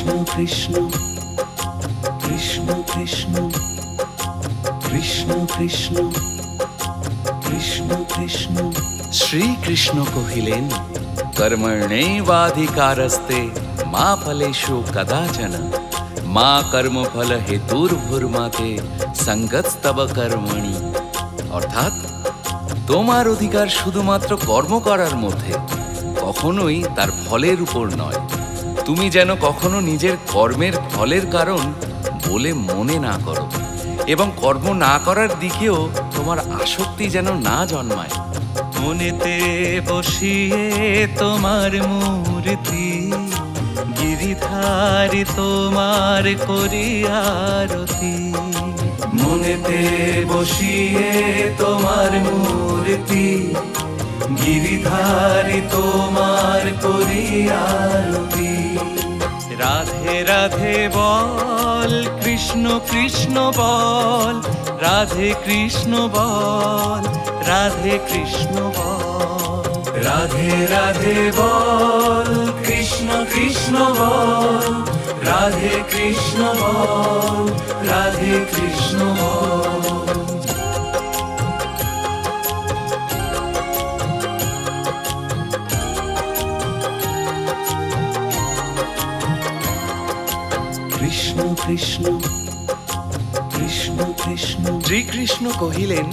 কৃষ্ণ কৃষ্ণ কৃষ্ণ কৃষ্ণ কৃষ্ণ কৃষ্ণ কৃষ্ণ কৃষ্ণ। শ্রীকৃষ্ণ কহিলেন, কর্মণ্যেবাধিকারস্তে মা ফলেষু কদাচন মা কর্মফল হেতুর্ভুর্মাতে সঙ্গতস্তব কর্মণি। অর্থাৎ তোমার অধিকার শুধুমাত্র কর্ম করার মধ্যে, কখনোই তার ফলের উপর নয়। তুমি যেন কখনো নিজের কর্মের ফলের কারণ বলে মনে না করো, এবং কর্ম না করার দিকেও তোমার আসক্তি যেন না জন্মায়। মনেতে বসিয়ে তোমার মূর্তি, গিরিধারী তোমার করি আরতি। মনেতে বসিয়ে তোমার মূর্তি, গিরিধারী তোমার করি আরতি। রাধে রাধে বল, কৃষ্ণ কৃষ্ণ বল, রাধে কৃষ্ণ বল, রাধে কৃষ্ণ বল। রাধে রাধে বল, কৃষ্ণ কৃষ্ণ বল, রাধে কৃষ্ণ বল, রাধে কৃষ্ণ বল। কৃষ্ণ কৃষ্ণ কৃষ্ণ কৃষ্ণ। শ্রীকৃষ্ণ কহিলেন,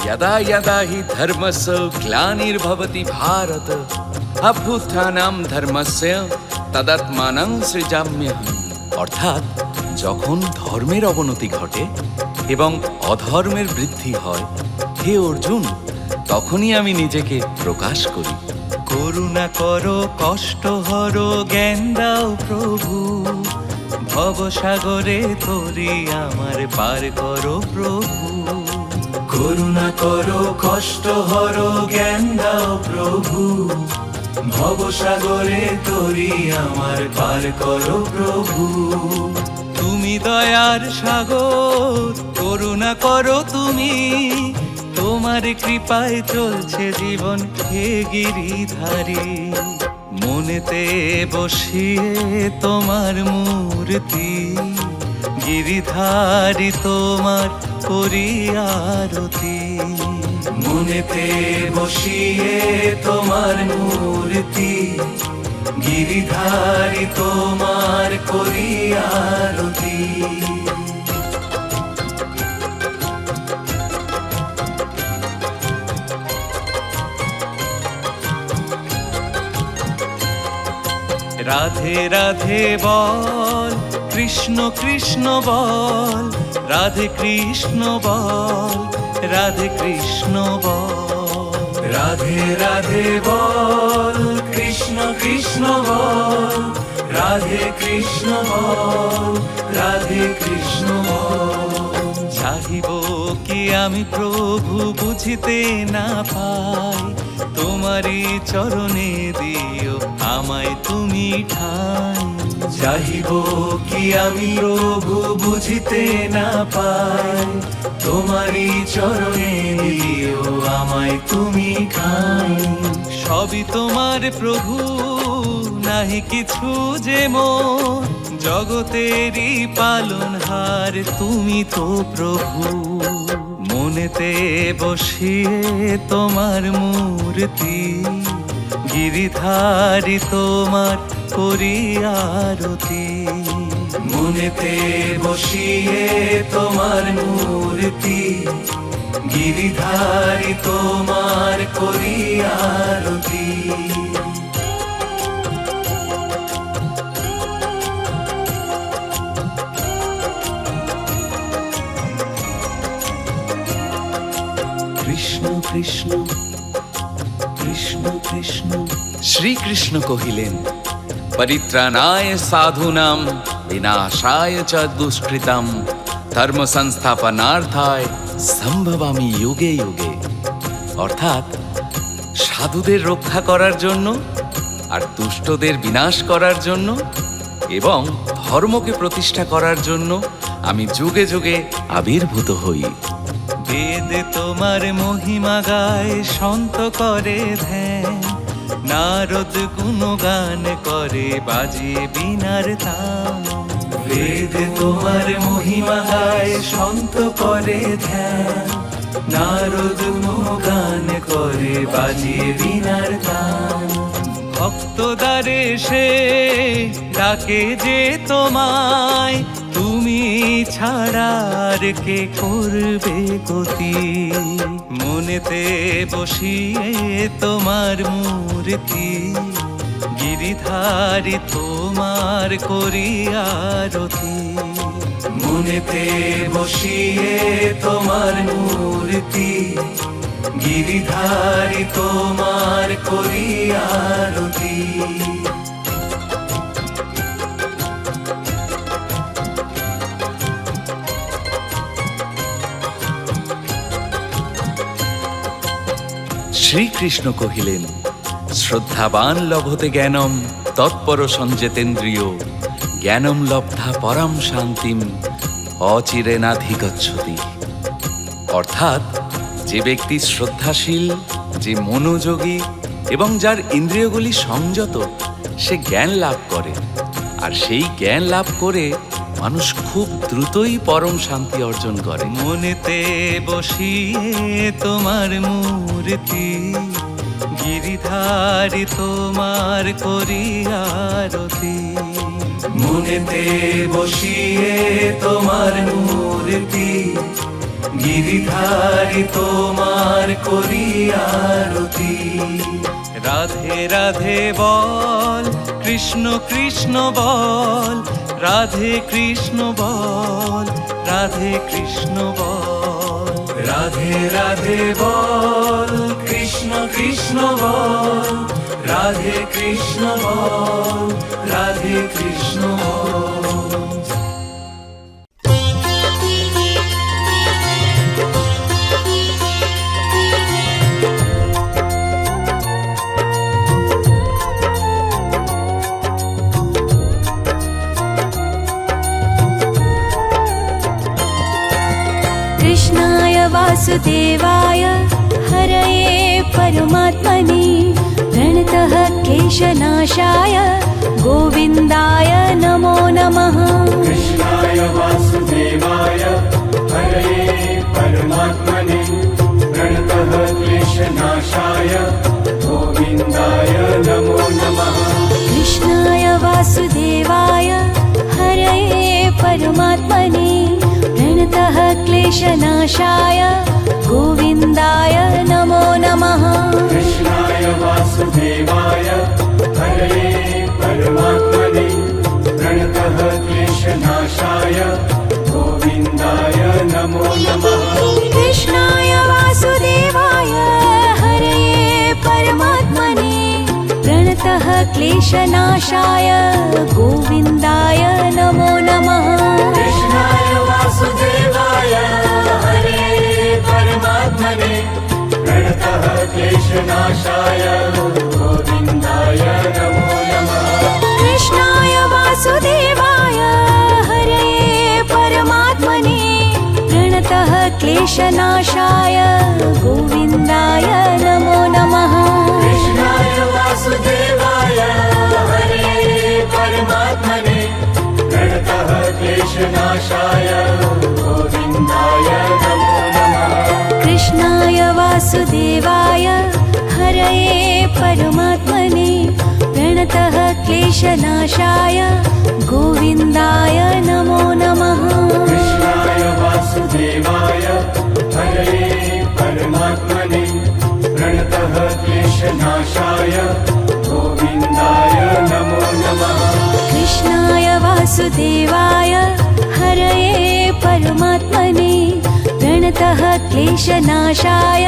यदा यदा हि धर्मस्य ग्लानिर्भवति भारत अभ्युत्थानं धर्मस्य तदात्मानं सृजाम्यहम्। অর্থাৎ যখন ধর্মের অবনতি ঘটে এবং অধর্মের বৃদ্ধি হয়, হে অর্জুন, তখনই আমি নিজেকে প্রকাশ করি। করুণা করো, কষ্ট হরো, জ্ঞান দাও প্রভু, ভবসাগরে তরি আমার পার করো প্রভু। করুণা করো, কষ্ট হরো, জ্ঞান দাও প্রভু, ভবসাগরে তরি আমার পার করো প্রভু। তুমি দয়ার সাগর, করুণা করো তুমি, তোমার কৃপায় চলছে জীবন হে গিরিধারী। মনেতে বসিয়ে তোমার মূর্তি, গিরিধারী তোমার করি আরতি। মনেতে বসিয়ে তোমার মূর্তি, গিরিধারী তোমার করি আরতি। রাধে রাধে বল, কৃষ্ণ কৃষ্ণ বল, রাধে কৃষ্ণ বল, রাধে কৃষ্ণ বল। রাধে রাধে বল, কৃষ্ণ কৃষ্ণ বল, রাধে কৃষ্ণ বল, রাধে কৃষ্ণ বল। চাহিব কি আমি প্রভু বুঝিতে না পাই, তোমারই চরণে দিও আমায় তুমি ঠাই। চাহিব কি আমি প্রভু বুঝিতে না পাই, তোমারই চরণে দিও আমায় তুমি ঠাই। সবই তোমার প্রভু, নাহি কিছু যে মোর, জগতেরই পালনহার তুমি তো প্রভু। মনেতে বসিয়ে তোমার মূর্তি, গিরিধারী তোমার করি আরতি। মনেতে বসিয়ে তোমার মূর্তি, গিরিধারী তোমার করি আরতি। কৃষ্ণ কৃষ্ণ কৃষ্ণ কৃষ্ণ। শ্রীকৃষ্ণ কহিলেন, পরিত্রাণায় সাধূনাং বিনাশায় চ দুষ্কৃতাম ধর্ম সংস্থাপনার্থায় সম্ভবামি যুগে যুগে। অর্থাৎ সাধুদের রক্ষা করার জন্য আর দুষ্টদের বিনাশ করার জন্য এবং ধর্মকে প্রতিষ্ঠা করার জন্য আমি যুগে যুগে আবির্ভূত হই। বেদ তোমার মহিমা গায়, সন্ত করে ধ্যান, নারদ গুণগান করে বাজিয়ে বীণার তাম। বেদ তোমার মহিমা গায় সন্ত করে ধ্যান, নারদ গান করে বাজিয়ে বীণার তান। ভক্তদারে সে ডাকে যে তোমায়, তুমি ছাড়া আর কে করবে গতি। মনেতে বসিয়ে তোমার মূর্তি, গিরিধারী তোমার করি আরতি। মনেতে বসিয়ে তোমার মূর্তি, গিরিধারী তোমার করি আরতি। শ্রীকৃষ্ণ কহিলেন, শ্রদ্ধাবান লভতে জ্ঞানম তৎপর সঞ্জেতেন্দ্রিয়, জ্ঞানম লব্ধা পরম শান্তিম অচিরেনাধিগচ্ছতি। অর্থাৎ যে ব্যক্তি শ্রদ্ধাশীল, যে মনোযোগী এবং যার ইন্দ্রিয়গুলি সংযত, সে জ্ঞান লাভ করে। আর সেই জ্ঞান লাভ করে মানুষ খুব দ্রুতই পরম শান্তি অর্জন করে। মনেতে বসিয়ে তোমার মূর্তি, গিরিধারী তোমার করি আরতি। মনেতে বসিয়ে তোমার মূর্তি, গিরিধারী তোমার করি আরতি। রাধে রাধে বল, কৃষ্ণ কৃষ্ণ বল, রাধে কৃষ্ণ বল, রাধে কৃষ্ণ বল। রাধে রাধে বল, কৃষ্ণ কৃষ্ণ বল, রাধে কৃষ্ণ বল, রাধে কৃষ্ণ বল। कृष्णाय वासुदेवाय हरये परमात्मने प्रणतः क्लेशनाशाय गोविन्दाय नमो नमः। कृष्णाय वासुदेवाय हरये परमात्मने प्रणतः क्लेशनाशाय गोविन्दाय नमो नमः। कृष्णाय वासुदेवाय हरये परमात्मने प्रणतः क्लेशनाशाय गोविन्दाय नमो नमः। कृष्णाय वासुदेवाय हरये परमात्मने प्रणतः क्लेशनाशाय गोविन्दाय नमो नमः। कृष्णाय वासुदेवाय हरये परमात्मने प्रणतः क्लेशनाशाय गोविन्दाय नमो नमः। कृष्णाय वासुदेवाय हरये परमात्मने प्रणतः क्लेशनाशाय गोविन्दाय नमो नमः। कृष्णाय वासुदेवाय हरये परमात्मने प्रणतः क्लेशनाशाय गोविन्दाय नमो नमः। कृष्णाय वासुदेवाय हरये परमात्मने प्रणतः क्लेशनाशाय गोविन्दाय नमो नमः। कृष्णाय वासुदेवाय हरये परमात्मने प्रणतः क्लेशनाशाय गोविन्दाय नमो नमः। कृष्णाय वासुदेवाय हरये परमात्मने प्रणतः क्लेशनाशाय गोविन्दाय नमो नमः। कृष्णाय वासुदेवाय हरये परमात्मने प्रणतः क्लेशनाशाय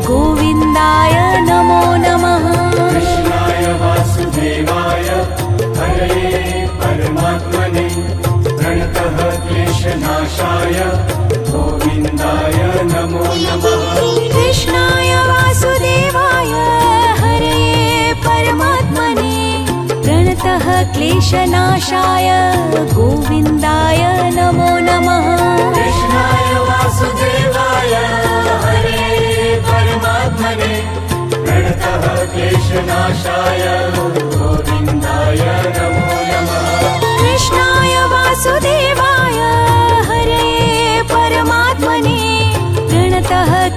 गोविन्दाय नमो नमः। कृष्णाय वासुदेवाय हरये परमात्मने प्रणतः क्लेशनाशाय गोविन्दाय नमो नमः। कृष्णाय वासुदेवाय हरये परमात्मने प्रणतः क्लेशनाशाय गोविन्दाय नमो नमः। कृष्णाय वासुदेवाय हरये परमात्मने प्रणतः क्लेशनाशाय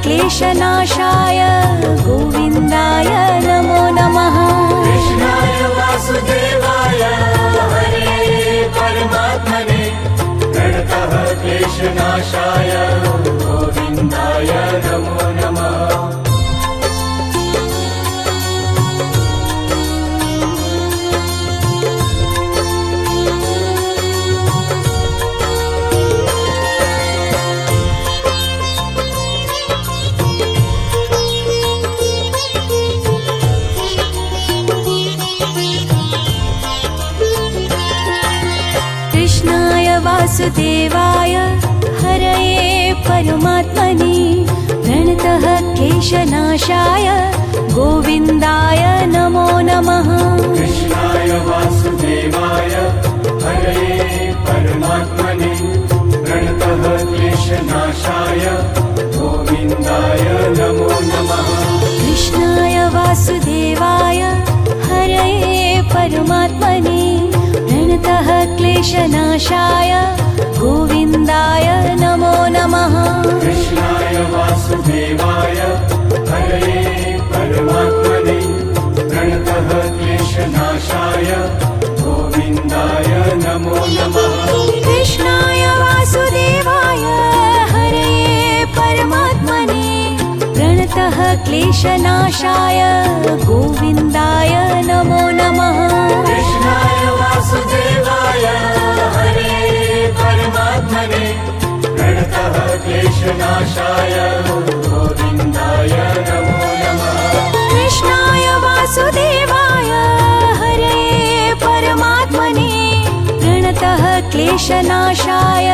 क्लेशनाशाय गोविन्दाय नमो नमः कृष्णाय वासुदेवाय हरये परमात्मने प्रणतः क्लेशनाशाय गोविन्दाय नमो नमः कृष्णाय वासुदेवाय हरे परमात्मने प्रणतः क्लेशनाशाय गोविन्दाय नमो नमः कृष्णाय वासुदेवाय हरये परमात्मने प्रणतः क्लेशनाशाय गोविन्दाय नमो नमः कृष्णाय वासुदेवाय हरे परमात्मने प्रणतः क्लेशनाशाय गोविन्दाय नमो नमः कृष्णाय वासुदेवाय हरये परमात्मने प्रणतः क्लेशनाशाय गोविन्दाय नमो नमः कृष्णाय वासुदेवाय हरे परमात्मने प्रणतः क्लेशनाशाय गोविन्दाय नमो नमः कृष्णाय वासुदेवाय हरये परमात्मने प्रणतः क्लेशनाशाय गोविन्दाय नमो नमः कृष्णाय वासुदेवाय हरे परमात्मने प्रणतः क्लेशनाशाय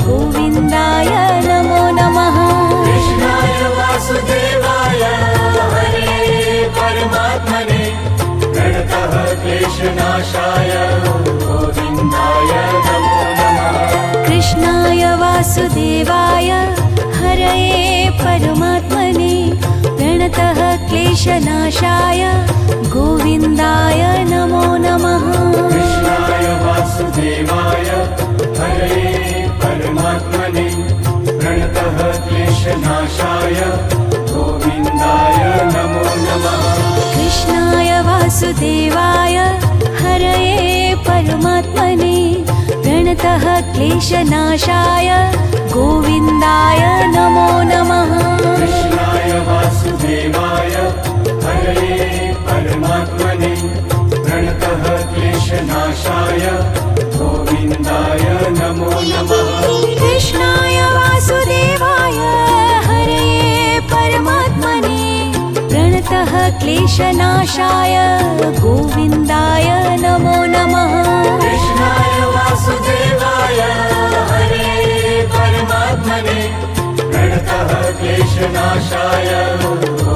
गोविन्दाय नमो नमः कृष्णाय वासुदेवाय हरये परमात्मने प्रणतः क्लेशनाशाय गोविन्दाय नमो नमः कृष्णाय वासुदेवाय हरे परमात्मने प्रणतः क्लेशनाशाय गोविन्दाय नमो नमः कृष्णाय वासुदेवाय हरये परमात्मने प्रणतः क्लेशनाशाय गोविन्दाय नमो नमः कृष्णाय वासुदेवाय हरे परमात्मने प्रणतः क्लेशनाशाय गोविन्दाय नमो नमः कृष्णाय वासुदेवाय हरये परमात्मने प्रणतः क्लेशनाशाय गोविन्दाय नमो नमः कृष्णाय वासुदेवाय हरे परमात्मने प्रणतः क्लेशनाशाय गोविन्दाय नमो नमः कृष्णाय वासुदेवाय हरये परमात्मने प्रणतः क्लेशनाशाय गोविन्दाय नमो नमः कृष्णाय वासुदेवाय हरे परमात्मने प्रणतः क्लेशनाशाय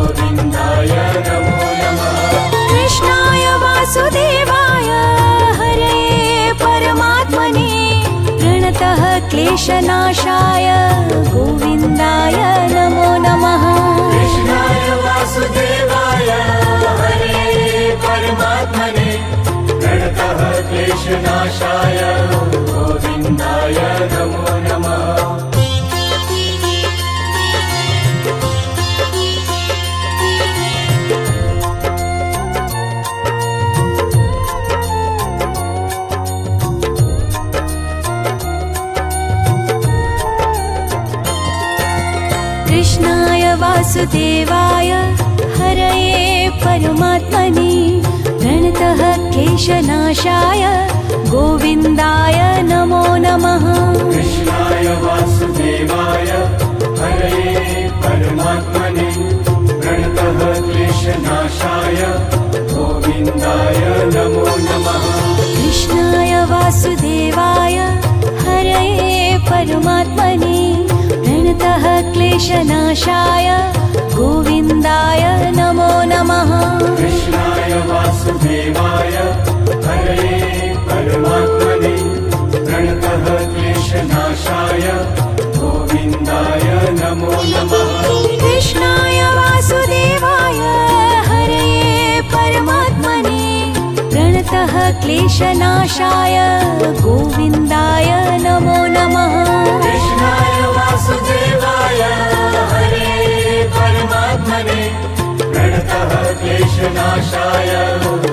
गोविन्दाय नमो नमः कृष्णाय वासुदेवाय हरये परमात्मने प्रणतः क्लेशनाशाय गोविन्दाय नमो नमः कृष्णाय वासुदेवाय हरे परमात्मने प्रणतः क्लेशनाशाय गोविन्दाय नमो नमः कृष्णाय वासुदेवाय हरये परमात्मने प्रणतः क्लेशनाशाय गोविन्दाय नमो नमः कृष्णाय वासुदेवाय हरे परमात्मने प्रणतः क्लेशनाशाय गोविन्दाय नमो नमः कृष्णाय वासुदेवाय हरये परमात्मने प्रणतः क्लेशनाशाय गोविन्दाय नमो नमः कृष्णाय वासुदेवाय हरे परमात्मने प्रणतः क्लेशनाशाय गोविन्दाय नमो नमः कृष्णाय वासुदेवाय हरये परमात्मने क्लेशनाशाय गोविन्दाय नमो नमः। कृष्णाय वासुदेवाय हरे परमात्मने प्रणतः क्लेशनाशाय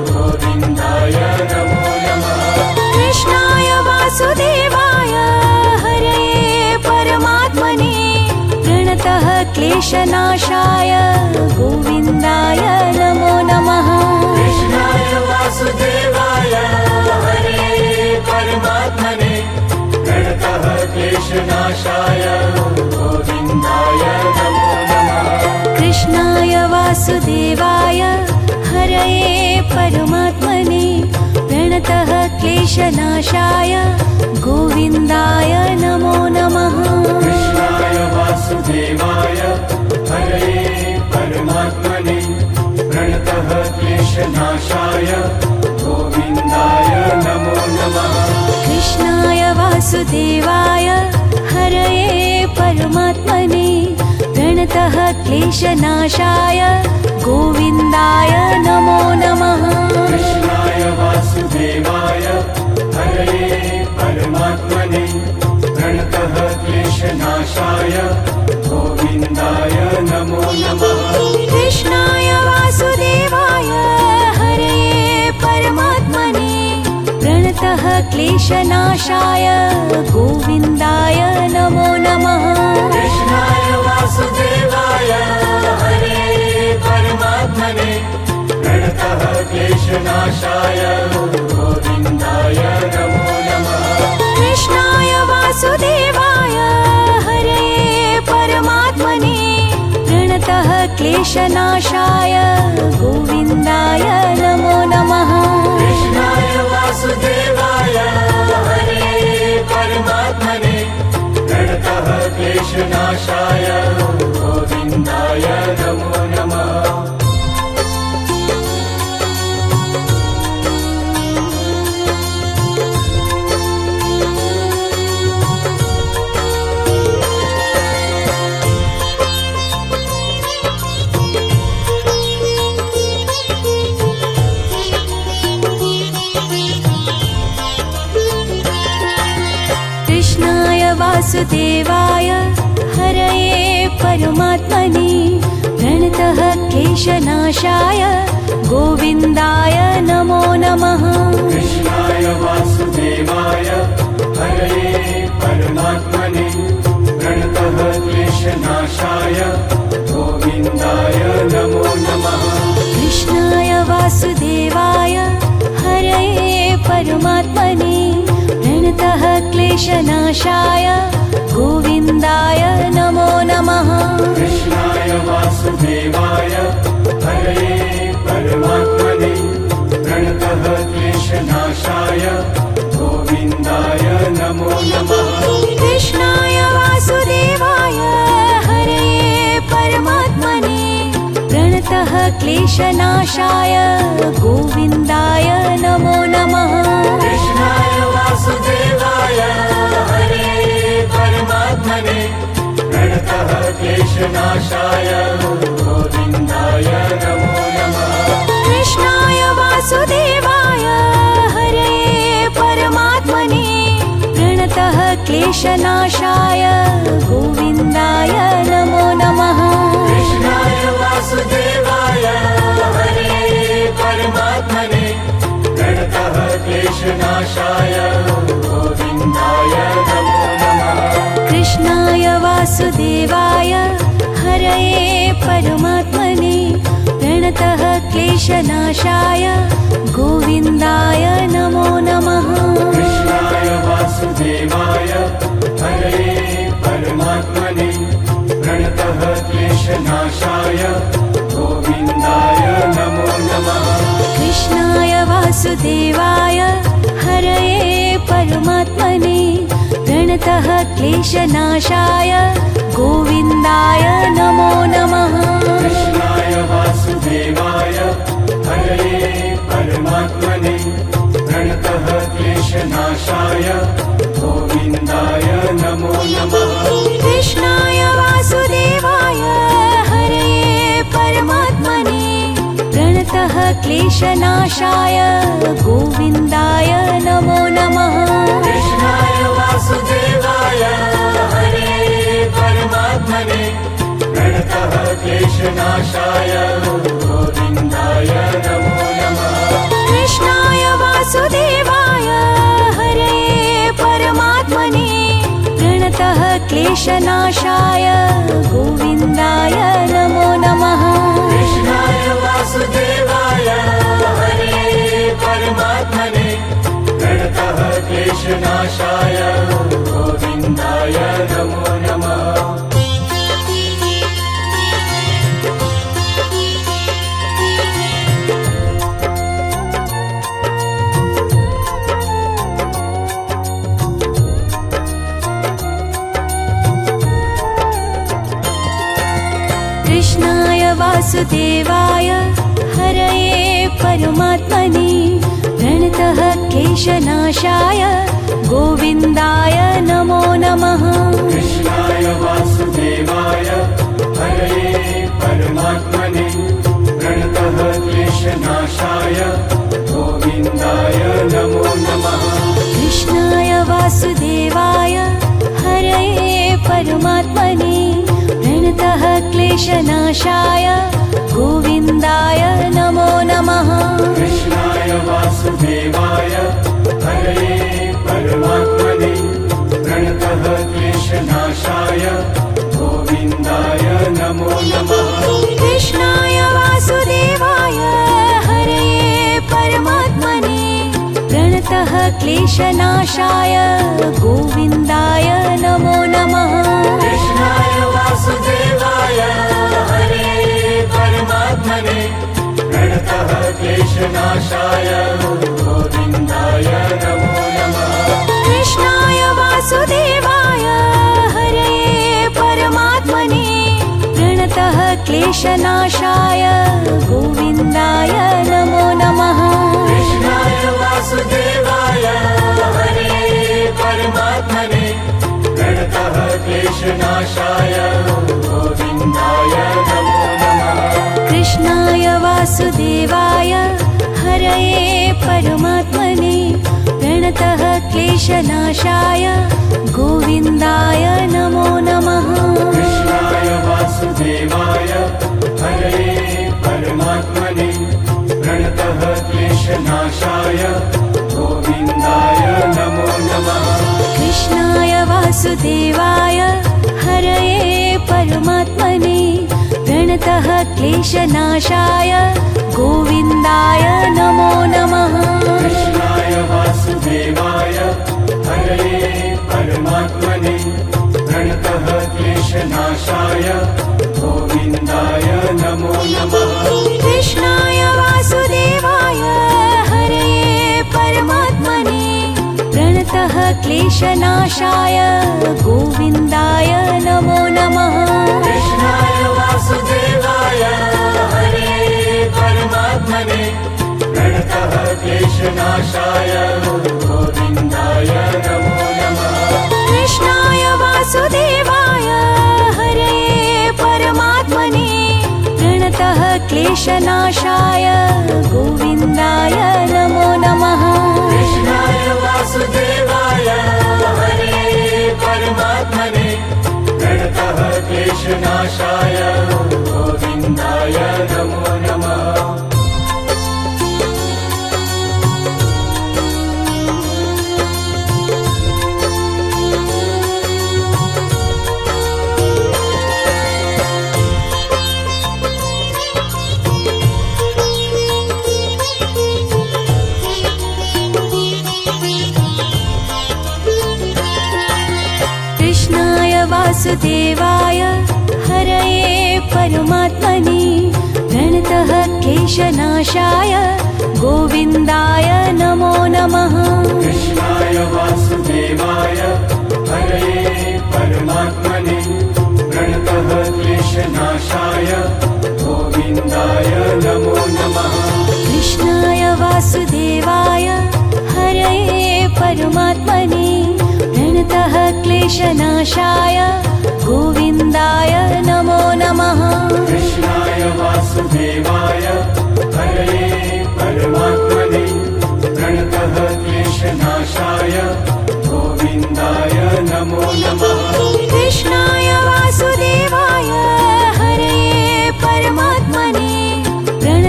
गोविन्दाय नमो नमः। कृष्णाय वासुदेवाय हरे परमात्मने प्रणतः क्लेशनाशाय गोविन्दाय नमो नमः। कृष्णाय वासुदेवाय हरे परमात्मने प्रणतः क्लेशनाशाय गोविन्दाय नमो नमः। कृष्णाय वासुदेवाय हरये परमात्मने प्रणतः क्लेशनाशाय गोविन्दाय नमो नमः। कृष्णाय वासुदेवाय हरे परमात्मने प्रणतः क्लेशनाशाय गोविन्दाय नमो नमः। कृष्णाय वासुदेवाय हरये परमात्मने प्रणतः क्लेशनाशाय गोविन्दाय नमो नमः। कृष्णाय वासुदेवाय हरे परमात्मने प्रणतः क्लेशनाशाय गोविन्दाय नमो नमः। कृष्णाय वासुदेवाय हरये परमात्मने प्रणतः क्लेशनाशाय गोविन्दाय नमो नमः। कृष्णाय वासुदेवाय हरे परमात्मने प्रणतः क्लेशनाशाय गोविन्दाय नमो नमः। कृष्णाय वासुदेवाय हरये परमात्मने प्रणतः क्लेशनाशाय गोविन्दाय नमो नमः। कृष्णाय वासुदेवाय हरे परमात्मने प्रणतः क्लेशनाशाय गोविन्दाय नमो नमः। कृष्णाय वासुदेवाय हरये परमात्मने प्रणतः क्लेशनाशाय गोविन्दाय नमो नमः। कृष्णाय वासुदेवाय हरे परमात्मने प्रणतः क्लेशनाशाय गोविन्दाय नमो नमः। कृष्णाय वासुदेवाय हरये परमात्मने प्रणतः क्लेशनाशाय गोविन्दाय नमो नमः। कृष्णाय वासुदेवाय हरे परमात्मने प्रणतः क्लेशनाशाय गोविन्दाय नमो नमः। कृष्णाय वासुदेवाय हरये परमात्मने प्रणतः क्लेशनाशाय गोविन्दाय नमो नमः। कृष्णाय वासुदेवाय हरे परमात्मने प्रणतः क्लेशनाशाय गोविन्दाय नमो नमः। कृष्णाय वासुदेवाय हरये परमात्मने प्रणतः क्लेशनाशाय गोविन्दाय नमो नमः। कृष्णाय वासुदेवाय हरे परमात्मने प्रणतः क्लेशनाशाय गोविन्दाय नमो नमः। कृष्णाय वासुदेवाय हरये परमात्मने प्रणतः क्लेशनाशाय गोविन्दाय नमो नमः। कृष्णाय वासुदेवाय हरे परमात्मने प्रणतः क्लेशनाशाय गोविन्दाय नमो नमः। कृष्णाय वासुदेवाय हरये परमात्मने प्रणतः क्लेशनाशाय गोविन्दाय नमो नमः। कृष्णाय वासुदेवाय हरे परमात्मने प्रणतः क्लेशनाशाय गोविन्दाय नमो नमः। कृष्णाय वासुदेवाय हरये परमात्मने प्रणतः प्रणतः क्लेशनाशाय गोविन्दाय नमो नमः। कृष्णाय वासुदेवाय हरे परमात्मने प्रणतः क्लेशनाशाय गोविन्दाय नमो नमः। कृष्णाय वासुदेवाय हरे परमात्मने प्रणतः क्लेशनाशाय गोविन्दाय नमो नमः। कृष्णाय वासुदेवाय हरे परमात्मने प्रणतः क्लेशनाशाय गोविन्दाय नमो नमः। कृष्णाय वासुदेवाय हरये परमात्मने प्रणतः क्लेशनाशाय गोविन्दाय नमो नमः। कृष्णाय वासुदेवाय हरे परमात्मने प्रणतः क्लेशनाशाय गोविन्दाय नमो नमः। कृष्णाय वासुदेवाय हरये परमात्मने प्रणतः क्लेशनाशाय गोविन्दाय नमो नमः। कृष्णाय वासुदेवाय हरे परमात्मने प्रणतः क्लेशनाशाय गोविन्दाय नमो नमः। कृष्णाय वासुदेवाय हरये परमात्मने प्रणतः क्लेशनाशाय गोविन्दाय नमो नमः। कृष्णाय वासुदेवाय हरे परमात्मने प्रणतः क्लेशनाशाय गोविन्दाय नमो नमः। कृष्णाय वासुदेवाय हरये परमात्मने प्रणतः क्लेशनाशाय गोविन्दाय नमो नमः। कृष्णाय वासुदेवाय हरे परमात्मने प्रणतः क्लेशनाशाय गोविन्दाय नमो नमः। कृष्णाय वासुदेवाय हरये परमात्मने प्रणतः क्लेशनाशाय गोविन्दाय नमो नमः। कृष्णाय वासुदेवाय हरे परमात्मने प्रणतः क्लेशनाशाय गोविन्दाय नमो नमः। कृष्णाय वासुदेवाय हरये परमात्मने प्रणतः क्लेशनाशाय गोविन्दाय नमो नमः। कृष्णाय वासुदेवाय हरे परमात्मने प्रणतः क्लेशनाशाय गोविन्दाय नमो नमः। कृष्णाय वासुदेवाय हरये परमात्मने प्रणतः क्लेशनाशाय गोविन्दाय नमो नमः। कृष्णाय वासुदेवाय हरे परमात्मने प्रणतः क्लेशनाशाय गोविन्दाय नमो नमः। कृष्णाय वासुदेवाय हरये परमात्मने प्रणतः क्लेशनाशाय गोविन्दाय नमो नमः। कृष्णाय वासुदेवाय हरे परमात्मने प्रणतः क्लेशनाशाय गोविन्दाय नमो नमः। कृष्णाय वासुदेवाय हरये परमात्मने प्रणतः क्लेशनाशाय गोविन्दाय नमो नमः। कृष्णाय वासुदेवाय हरे परमात्मने प्रणतः क्लेशनाशाय गोविन्दाय नमो नमः। कृष्णाय वासुदेवाय हरये परमात्मने प्रणतः क्लेशनाशाय गोविन्दाय नमो नमः। कृष्णाय वासुदेवाय हरे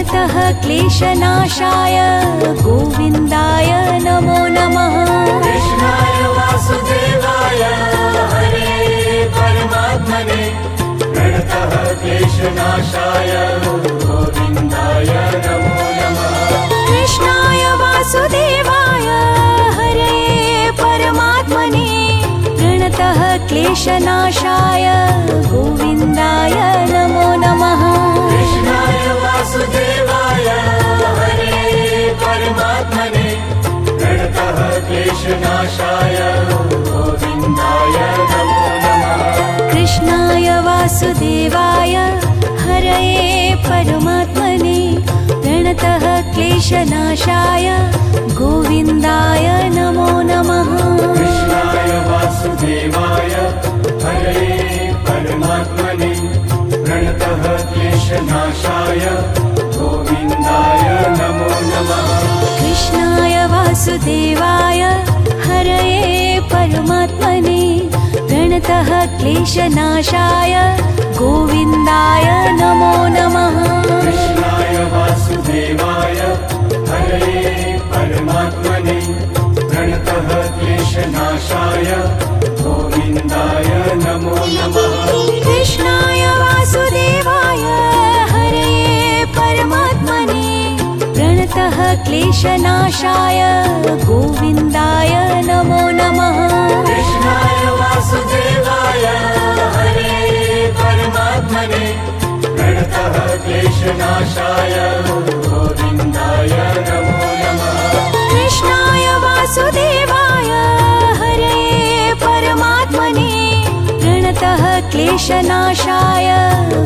प्रणतः क्लेशनाशाय गोविन्दाय नमो नमः। कृष्णाय वासुदेवाय हरे परमात्मने प्रणतः क्लेशनाशाय गोविन्दाय नमो नमः। कृष्णाय वासुदेवाय हरे परमात्मने प्रणतः क्लेशनाशाय गोविन्दाय नमो नमः। कृष्णाय वासुदेवाय हरे परमात्मने प्रणतः क्लेशनाशाय गोविन्दाय नमो नमः। कृष्णाय वासुदेवाय हरये परमात्मने प्रणतः क्लेशनाशाय गोविन्दाय नमो नमः। कृष्णाय वासुदेवाय हरे परमात्मने प्रणतः क्लेशनाशाय गोविन्दाय नमो नमः। कृष्णाय वासुदेवाय हरये परमात्मने प्रणतः क्लेशनाशाय गोविन्दाय नमो नमः। कृष्णाय वासुदेवाय हरे परमात्मने प्रणतः क्लेशनाशाय गोविन्दाय नमो नमः। कृष्णाय वासुदेवाय हरये परमात्मने प्रणतः क्लेशनाशाय गोविन्दाय नमो नमः। कृष्णाय वासुदेवाय हरे परमात्मने प्रणतः क्लेशनाशाय गोविन्दाय नमो नमः। कृष्णाय वासुदेवाय हरये परमात्मने प्रणतः क्लेशनाशाय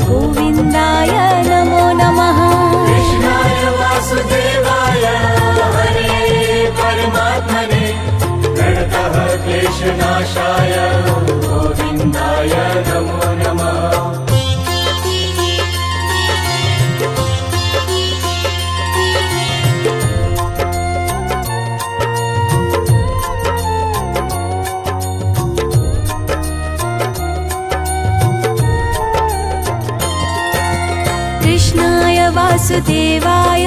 गोविन्दाय नमो नमः। कृष्णाय वासुदेवाय हरे परमात्मने प्रणतः क्लेशनाशाय गोविन्दाय नमो नमः। कृष्णाय वासुदेवाय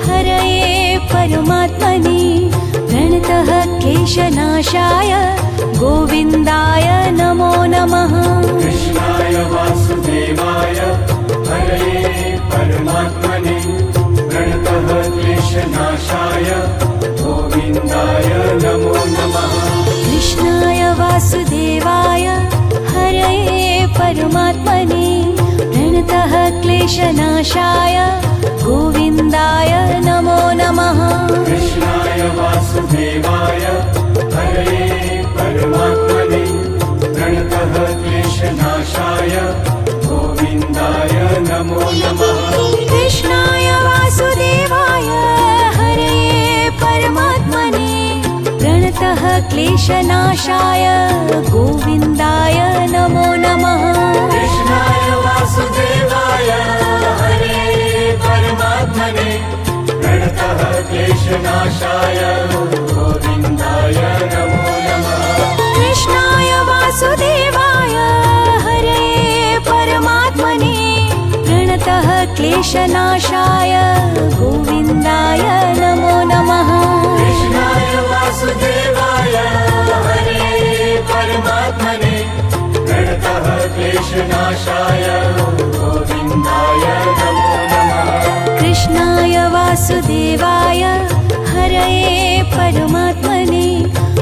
हरये परमात्मने प्रणतः क्लेशनाशाय गोविन्दाय नमो नमः। कृष्णाय वासुदेवाय हरे परमात्मने प्रणतः क्लेशनाशाय गोविन्दाय नमो नमः। कृष्णाय वासुदेवाय हरये परमात्मने प्रणतः क्लेशनाशाय गोविन्दाय नमो नमः। कृष्णाय वासुदेवाय हरे परमात्मने प्रणतः क्लेशनाशाय गोविन्दाय नमो नमः। कृष्णाय वासुदेवाय हरये परमात्मने प्रणतः क्लेशनाशाय गोविन्दाय नमो नमः। कृष्णाय वासुदेवाय हरे परमात्मने प्रणतः क्लेशनाशाय गोविन्दाय नमो नमः। कृष्णाय वासुदेवाय हरये परमात्मने प्रणतः क्लेशनाशाय गोविन्दाय नमो नमः। कृष्णाय वासुदेवाय हरे परमात्मने प्रणतः क्लेशनाशाय गोविन्दाय नमो नमः। कृष्णाय वासुदेवाय हरये परमात्मने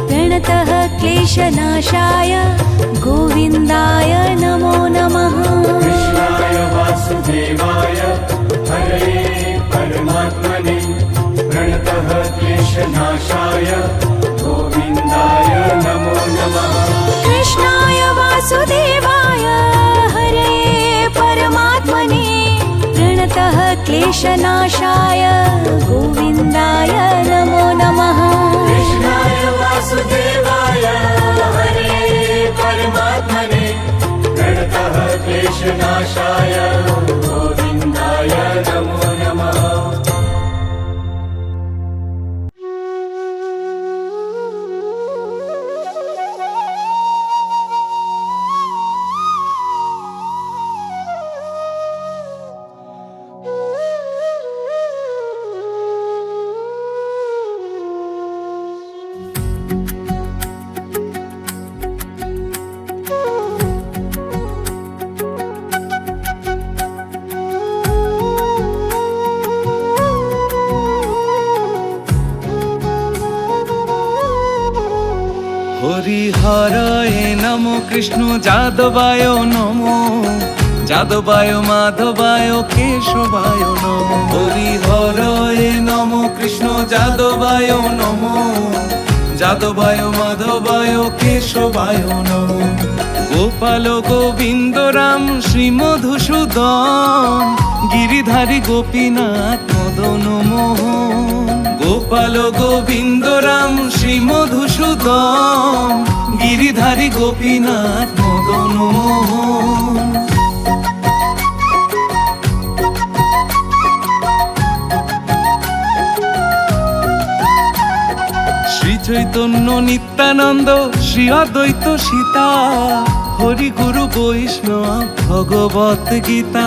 प्रणतः क्लेशनाशाय गोविन्दाय नमो नमः। कृष्णाय वासुदेवाय हरे परमात्मने प्रणतः क्लेशनाशाय गोविन्दाय नमो नमः। कृष्णाय वासुदेवाय हरये परमात्मने प्रणतः क्लेशनाशाय गोविन्दाय नमो नमः। कृष्णाय वासुदेवाय हरे परमात्मने प्रणतः क्लेशनाशाय गोविन्दाय नमो नमः। হরি হরয়ে নম কৃষ্ণ যাদবায় নমো, যাদবায় মাধবায় কেশবায় নমো। হরি হরয়ে নম কৃষ্ণ যাদবায় নমো, যাদবায় মাধবায় কেশবায় নমো। গোপাল গোবিন্দ রাম শ্রী মধুসূদন, গিরিধারী গোপীনাথ মদন মোহন। গোপাল গোবিন্দ রাম শ্রী মধুসূদন, গিরিধারী গোপীনাথ মদন মোহন। শ্রী চৈতন্য নিত্যানন্দ শ্রী অদ্বৈত সীতা, হরি গুরু বৈষ্ণব ভগবত গীতা।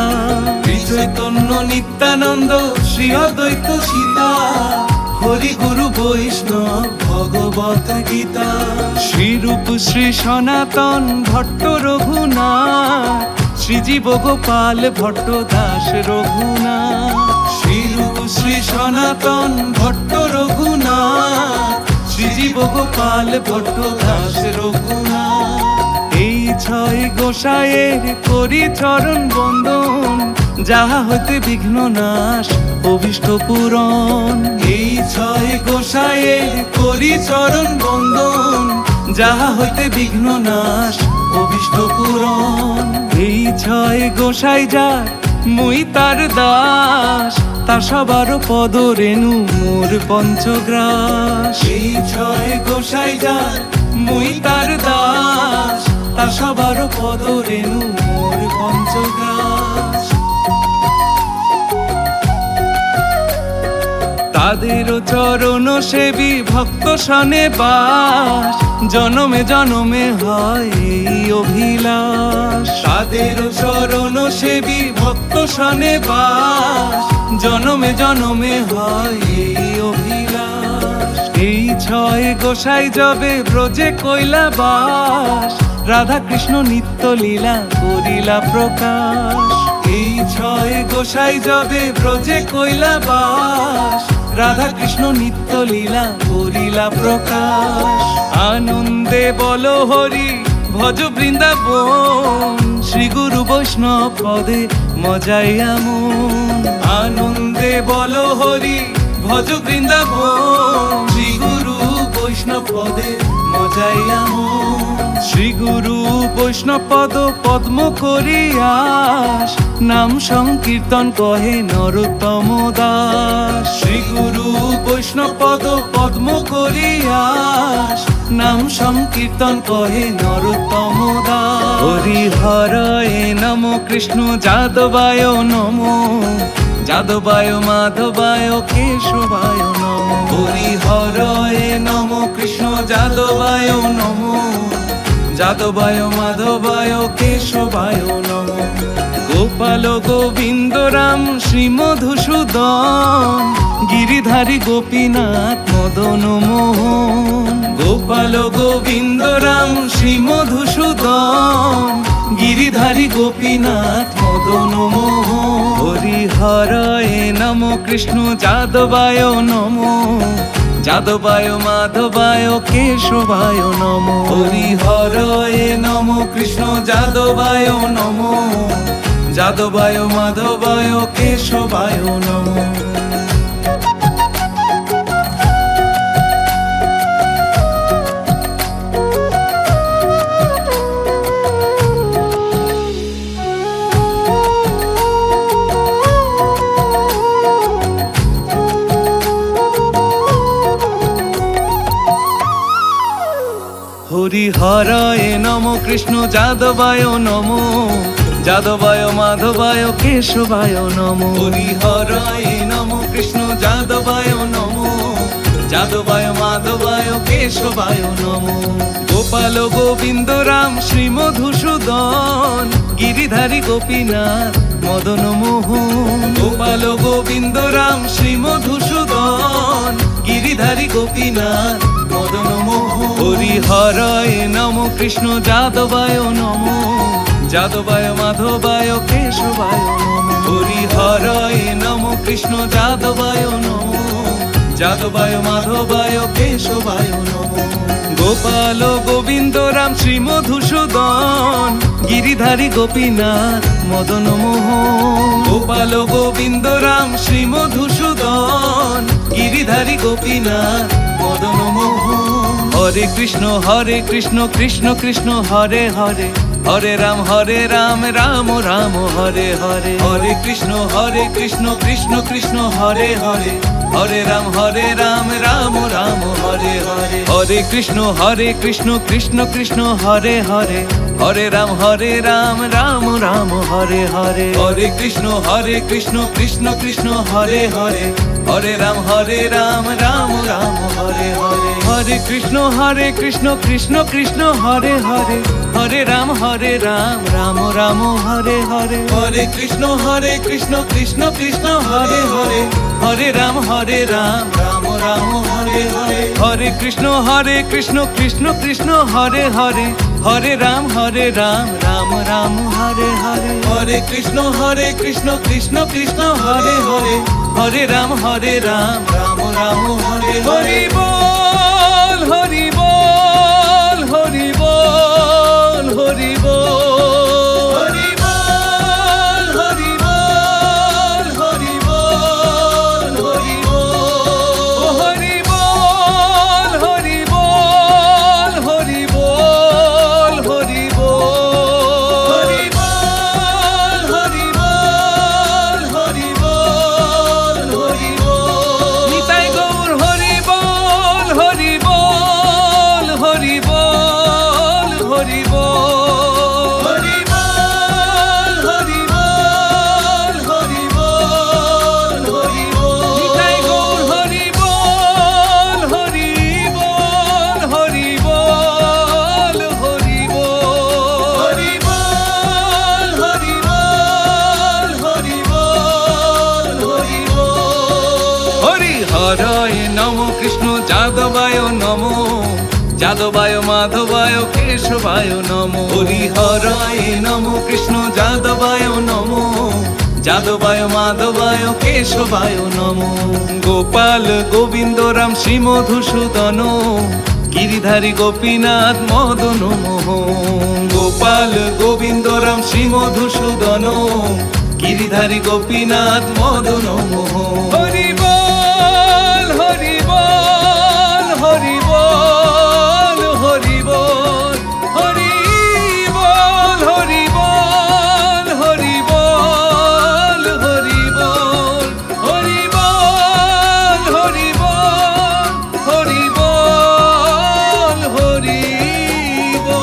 শ্রী চৈতন্য নিত্যানন্দ শ্রী অদ্বৈত সীতা, হরি গুরু বৈষ্ণব ভগবত গীতা। শ্রীরূপ শ্রী সনাতন ভট্ট রঘুনাথ, শ্রীজীব গোপাল ভট্ট দাস রঘুনাথ। শ্রীরূপ শ্রী সনাতন ভট্ট রঘুনাথ, শ্রীজীব গোপাল ভট্ট দাস রঘুনাথ। এই ছয় গোসাইয়ের করি চরণ বন্দন, যাহা হইতে বিঘ্ন নাশ অভীষ্ট পূরণ। এই ছয় গোসাইয়ের করি চরণ বন্দন, যাহা হইতে বিঘ্ন নাশ অভীষ্ট পূরণ। এই ছয় গোসাই যার মুই তার দাস, তার সবার পদ রেণু মোর পঞ্চগ্রাস। এই ছয় গোসাই যার মুই তার দাস, তার সবার পদ রেণু মোর পঞ্চগ্রাস। তাদের চরণ সেবী ভক্ত সনে বাস, জনমে জনমে হয় এই অভিলাষ। তাদের চরণ সেবী ভক্ত সনে বাস, জনমে জনমে হয় এই অভিলাষ। এই ছয় গোসাই যবে ব্রজে কইলা বাস, রাধা কৃষ্ণ নিত্য লীলা করিলা প্রকাশ। এই ছয় গোসাই যবে ব্রজে কইলা বাস, রাধা কৃষ্ণ নিত্য লীলা করিলা প্রকাশ। আনন্দে বল হরি ভজ বৃন্দাবন, শ্রী গুরু বৈষ্ণব পদে মজাইয়া মন। আনন্দে বল হরি ভজ বৃন্দাবন, শ্রী গুরু বৈষ্ণব পদে মজাইয়া মন। শ্রী গুরু বৈষ্ণব পদ পদ্ম করিয়াস, নাম সংকীর্তন কহে নরোত্তম দাস। শ্রী গুরু বৈষ্ণব পদ পদ্ম করিয়াস, নাম সংকীর্তন কহে নরোত্তম দাস। হরি হরয়ে নম কৃষ্ণ যাদবায় নমো, যাদবায় মাধবায় কেশবায় নমো। হরি হরয়ে নম কৃষ্ণ যাদবায় নমো, যাদবায় মাধবায় কেশবায় নমো। গোপাল গোবিন্দ রাম শ্রী মধুসূদন, গিরিধারী গোপীনাথ মদন মোহন। গোপাল গোবিন্দ রাম শ্রী মধুসূদন, গিরিধারী গোপীনাথ মদন মোহন। হরি হরয়ে নম কৃষ্ণ যাদবায় নমো, যাদবায় মাধবায় কেশবায় নমো। হরি হরয়ে নম কৃষ্ণ যাদবায় নমো, যাদবায় মাধবায় কেশবায় নমো। হরি হরয়ে নম কৃষ্ণ যাদবায় নমো, যাদবায় মাধবায় কেশবায় নমো। হরি হরয়ে নম কৃষ্ণ যাদবায় নমো, যাদবায় মাধবায় কেশবায় নমো। গোপাল গোবিন্দ রাম শ্রী মধুসূদন, গিরিধারী গোপীনাথ মদন মোহন। গোপাল গোবিন্দ রাম শ্রী মধুসূদন, গিরিধারী গোপীনাথ মদন মোহন। হরি হরয়ে নম কৃষ্ণ যাদবায় নমো, যাদবায় মাধবায় কেশবায় নমো। হরি হরয়ে নম কৃষ্ণ যাদবায় নমো, যাদবায় মাধবায় কেশবায় নমো। গোপাল গোবিন্দ রাম শ্রী মধুসূদন গিরিধারী গোপীনাথ মদন মোহন। গোপাল গোবিন্দ রাম শ্রী মধুসূদন গিরিধারী গোপীনাথ মদন মোহন। হরে কৃষ্ণ কৃষ্ণ কৃষ্ণ হরে হরে, হরে রাম রাম রাম হরে হরে। হরে কৃষ্ণ কৃষ্ণ কৃষ্ণ হরে হরে, হরে রাম রাম রাম হরে হরে। হরে কৃষ্ণ কৃষ্ণ কৃষ্ণ হরে হরে, হরে রাম রাম রাম হরে হরে। হরে কৃষ্ণ কৃষ্ণ কৃষ্ণ হরে হরে, হরে রাম রাম রাম হরে হরে। হরে কৃষ্ণ কৃষ্ণ কৃষ্ণ হরে হরে, হরে রাম রাম রাম হরে হরে। হরে কৃষ্ণ কৃষ্ণ কৃষ্ণ হরে হরে, হরে রাম রাম রাম হরে হরে। হরে কৃষ্ণ কৃষ্ণ কৃষ্ণ হরে হরে, হরে রাম রাম রাম হরে হরে। হরে কৃষ্ণ কৃষ্ণ কৃষ্ণ হরে হরে, হরে রাম রাম রাম হরে হরি বল হরি বল হরি বল হরি বল হরি বল হরি বল হরি বল হরি বল হরি বল হরি বল হরি বল হরি বল হরি বল হরি বল হরি বল হরি বল। নিতাই গৌর হরি বল হরি বল হরি বল হরি বল হরি বল হরি বল হরি বল হরি বল। নিতাই গৌর হরি বল হরি বল হরি বল হরি বল হরি বল হরি বল হরি বল হরি বল। হরি হরায় নমো কৃষ্ণ যাদবায় নমো, যাদবায় মাধবায় কেশবায় নমো। হরি হরায় নমো কৃষ্ণ যাদবায় নমো, যাদবায় মাধবায় কেশবায় নমো। গোপাল গোবিন্দ রাম শ্রী মধুসূদন গিরিধারী গোপীনাথ মদন মোহন। গোপাল গোবিন্দ রাম শ্রী মধুসূদন গিরিধারী গোপীনাথ মদন মোহন। হরি বল হরি বল হরি বল হরি বল হরি বল হরি বল হরি বল হরি বল হরি বল হরি বল হরি বল হরি বল।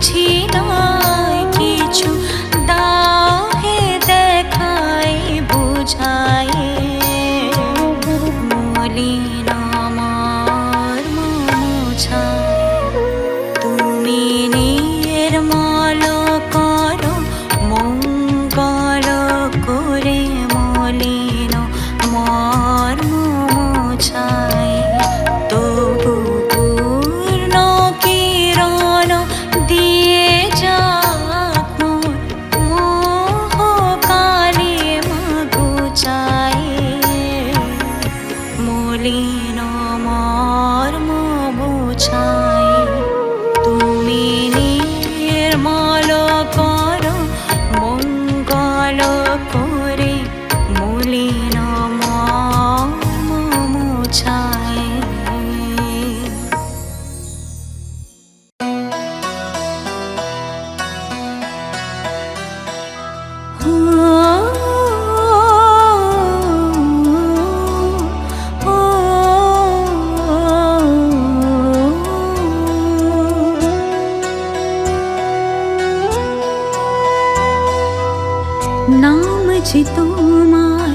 বুঝি নাই কিছু, দাও হে দেখাই বুঝাই। মলিন আমার মোছায়, তুমি নির্মল করো মঙ্গল করে। মলিন মর্ম মোছায়, তবু পূর্ণ কিরণ দিয়ে যাক মোর মোহ কালি মাগুচায়। মলিন মর্ম বুঝায়, তুমি নির্মল করো মঙ্গল করে। মলিন মর্ম বুঝায়। नाम जी तुम्हार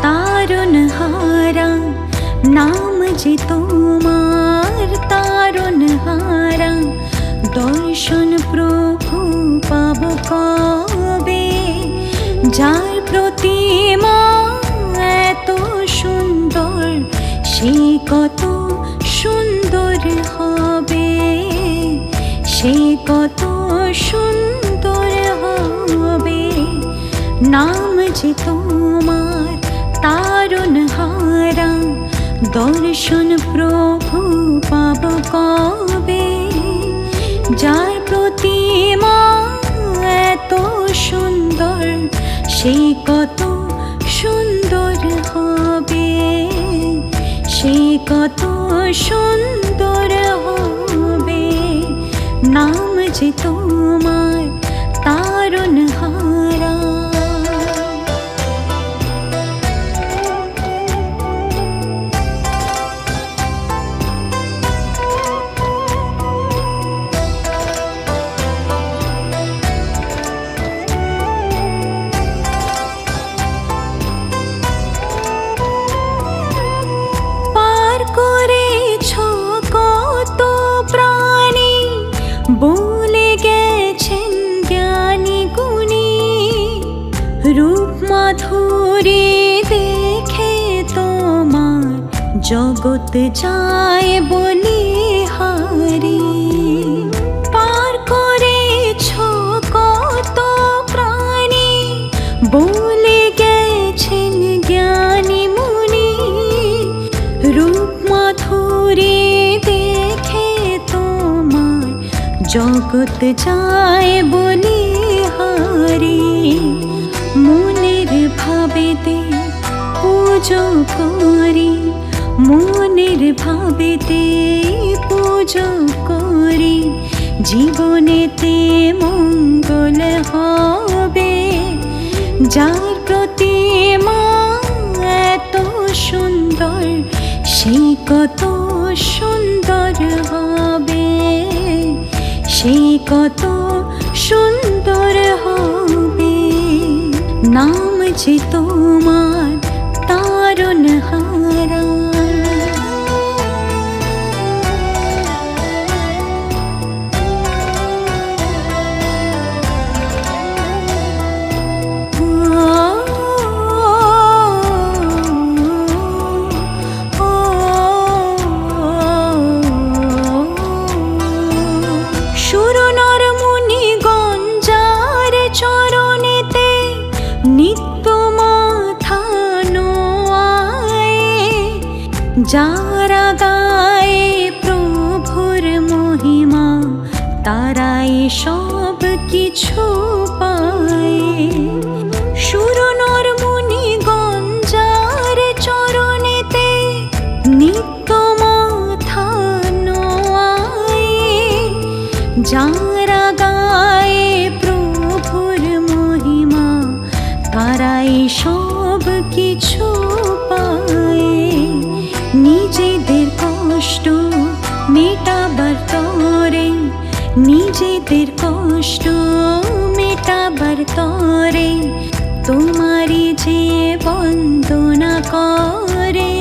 तारुन हारा, नाम जी तुम्हार तारुन हारा। दर्शन प्रभु पाब कबे, যার প্রতিমা এত সুন্দর, সে কত সুন্দর হবে, সে কত সুন্দর হবে। নাম যে তোমার তারুণ হারা, দর্শন প্রভু পাব কবে, যার প্রতিমা এত সুন্দর, সে কত সুন্দর হবে, সে কত সুন্দর হবে। নাম যে তোমার তারুণ হারা। বলে গেছেন জ্ঞানী গুণী, রূপ মাধুরী দেখে তোমার জগৎ যায় বলি হারি। পার করেছ কত প্রাণী, বলে গেছেন জ্ঞানী মুনি, রূপ মাধুরী দেখে তোমার জগৎ যায় বলি হারি। মনের ভাবেতে পুজো করি, মনের ভাবেতে পুজো করি, জীবনেতে মঙ্গল হবে। যার প্রতিমা এত সুন্দর, সে কত সুন্দর হবে, সে কত সুন্দর হবে। নাম যে তোমার তারুণ হারা। যারা গায়ে প্রভুর মহিমা, তারাই সব কিছু পায়। সুরনর মুনিগণ যার চরণেতে নিত্য মাথা নোয়ায়, যারা গায়ে প্রভুর মহিমা, তারাই সব কিছু পায়। নিজেদের কষ্ট মেটাবার তরে, নিজেদের কষ্ট মেটাবার তরে তোমারই যে বন্দনা করে।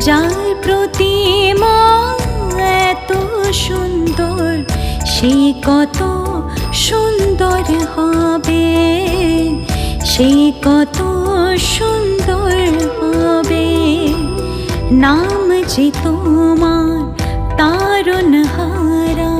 যার প্রতিমা এত সুন্দর, সে কত সুন্দর হবে, সে কত সুন্দর হবে। নাম যে তোমার তারণহারা।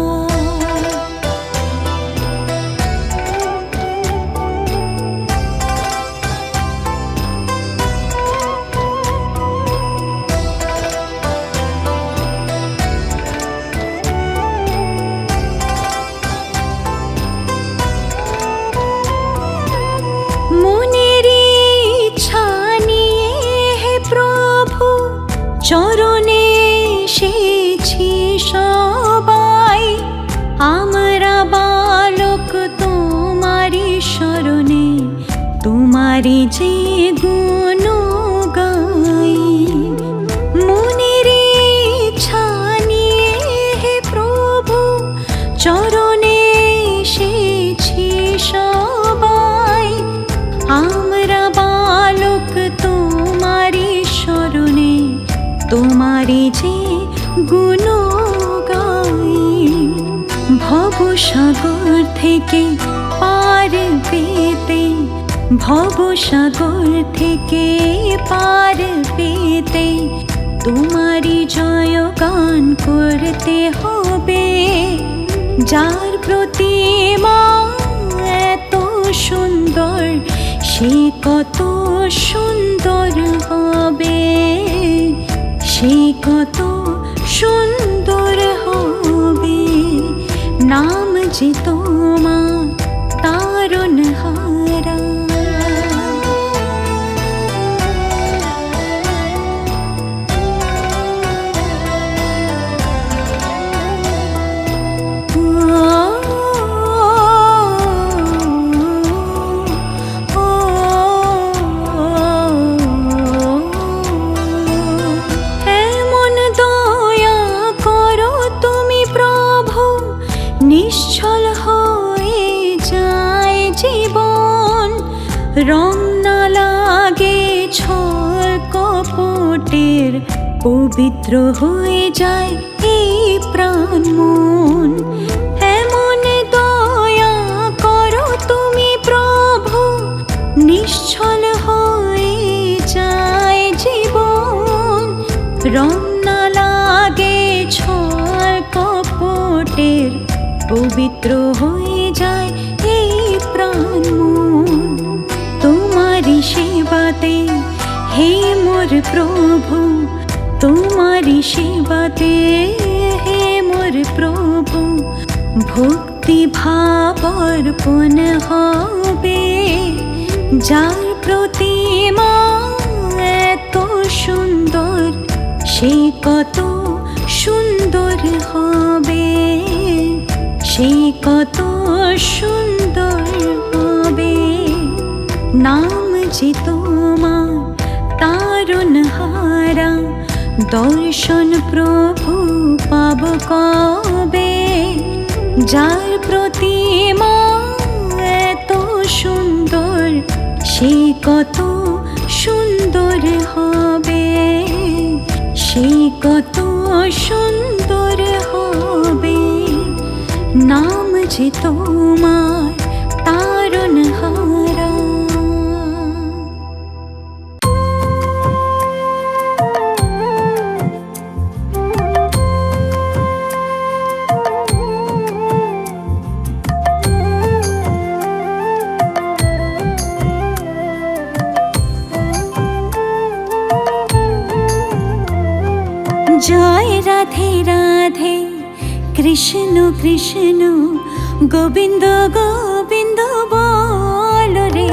চরণে এসেছি সবাই, আমরা বালক তোমারি শরণে, তোমারি যে গুণ গাই। মনের ইচ্ছা নিয়ে হে প্রভু চরণে এসেছি সবাই, আমরা বালক তোমারি শরণে, তোমারি যে গুণ গাই। ভবসাগর থেকে পার পেতে, ভবসাগর থেকে পার পেতে তোমারি জয়গান করতে হবে। যার প্রতিমা এত সুন্দর, সে কত সুন্দর হবে, সে কত সুন্দর হবে। নাম যে তোমার তারণহারা। নিশ্চল হয়ে যায় জীবন, রং না লাগে ছল কপটের, পবিত্র হয়ে যায় এই প্রাণ মন। এমন দয়া করো তুমি প্রভু, নিশ্চল হয়ে যায় জীবন, রং না লাগে ছল কপটের, পবিত্র হয়ে যায় এই প্রাণ মন। তোমারি সেবাতে হে মোর প্রভু, তোমারি সেবাতে হে মোর প্রভু, ভক্তি ভাব অর্পণ হবে। যার প্রতিমা এত সুন্দর, সে কত সুন্দর হবে, সে কত সুন্দর হবে। নাম যে তোমার তারণহারা, দর্শন প্রভু পাব কবে। যার প্রতিমা এত সুন্দর, সে কত সুন্দর হবে, সে কত সুন্দর হবে। নাম যে তোমার তারণহারা। জয় রাধে রাধে, কৃষ্ণ কৃষ্ণ গোবিন্দ গোবিন্দ বল রে।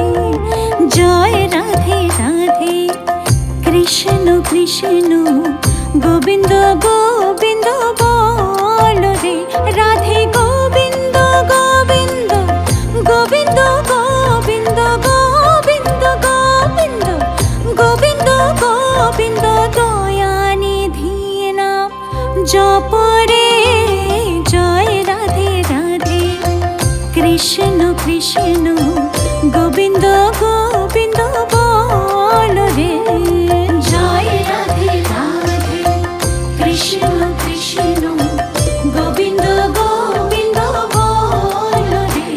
জয় রাধে রাধে, কৃষ্ণ কৃষ্ণ গোবিন্দ গোবিন্দ বল রে। রাধে গোবিন্দ গোবিন্দ গোবিন্দ গোবিন্দ গোবিন্দ গোবিন্দ গোবিন্দ গোবিন্দ, দয়ানিধি নাম জপ রে। জয় রাধে কৃষ্ণ কৃষ্ণ গোবিন্দ গোবিন্দ বল রে। জয় রাধে রাধে কৃষ্ণ কৃষ্ণ গোবিন্দ গোবিন্দ বল রে।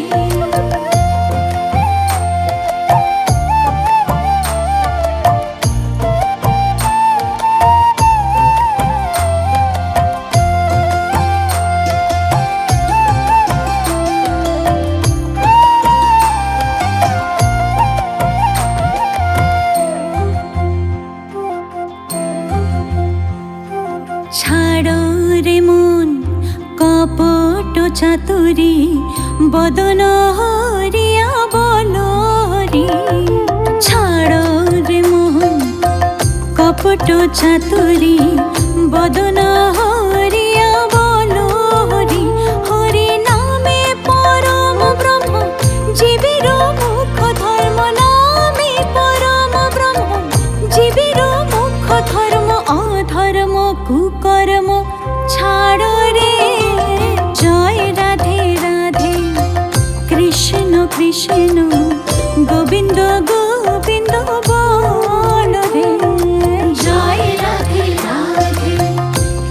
ছাড়ো রে মন কপট চাতুরি বদন হরিয়া বলরি। ছাড়ো রে মন কপট চাতুরি বদন হরিয়া বলরি। হরি নামে পরম ব্রহ্ম জীবের মুখ্য ধর্ম। নামে পরম ব্রহ্ম জীবের মুখ্য ধর্ম। অধর্ম কুকর্ম ছাড়ো রে। জয় রাধে রাধে কৃষ্ণ কৃষ্ণ গোবিন্দ গোবিন্দ বল রে। জয় রাধে রাধে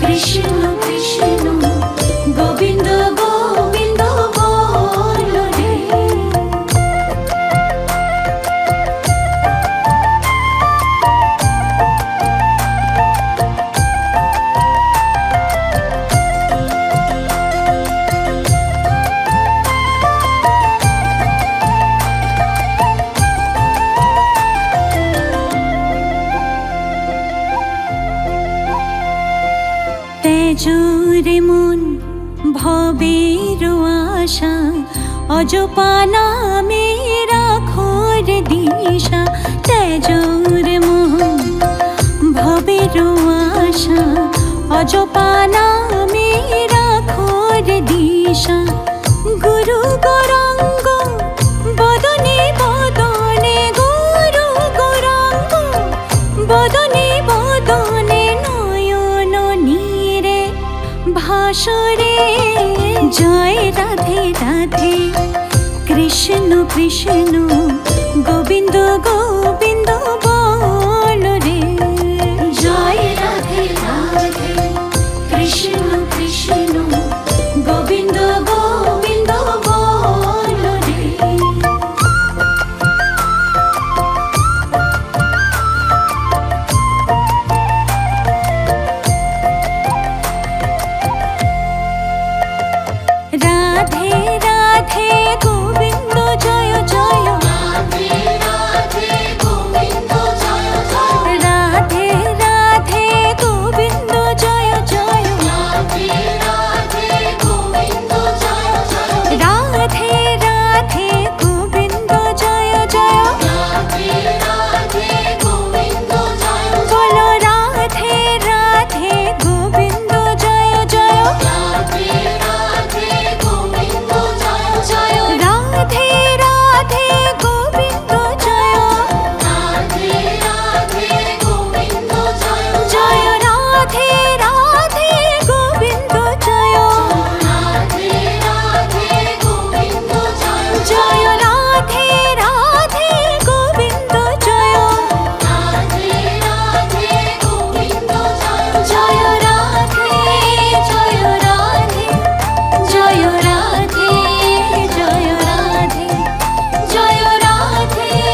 কৃষ্ণ কৃষ্ণ গোবিন্দ গোবিন্দ বল রে। তেজরে মন ভবের আশা অজপা নামে রাখো রে দিশা। তেজরে মন ভবের আশা অজপা নামে রাখো রে দিশা। গুরু গৌরাঙ্গ বদনে বদনে গুরু গৌরাঙ্গ বদনে বদনে নয়ন নীরে ভাসরে। জয় রাধে রাধে কৃষ্ণ কৃষ্ণ গোবিন্দ গোবিন্দ বল রে। জয় রাধে রাধে কৃষ্ণ কৃষ্ণ গোবিন্দ গোবিন্দ বল রে। রাধে রাধে গোবিন্দ জয় জয়। রাধে রাধে গোবিন্দ জয় জয়। রাধে রাধে গোবিন্দ জয় জয়। রাধে রাধে গোবিন্দ জয় জয়। রাধে রাধে গোবিন্দ জয় জয়। রাধে রাধে গোবিন্দ জয় জয়। বলো রাধে রাধে গোবিন্দ জয় জয়। রাধে রাধে গোবিন্দ জয় জয়। রাধে রাধে গোবিন্দ জয়। রাধে রাধে গোবিন্দ জয় জয়। রাধে রাধে গোবিন্দ জয়। রাধে রাধে গোবিন্দ জয় জয়। রাধে রাধে গোবিন্দ জয়। রাধে রাধে গোবিন্দ জয় জয়। রাধে জয় রাধে জয় রাধে জয় রাধে জয় রাধে জয় রাধে জয় রাধে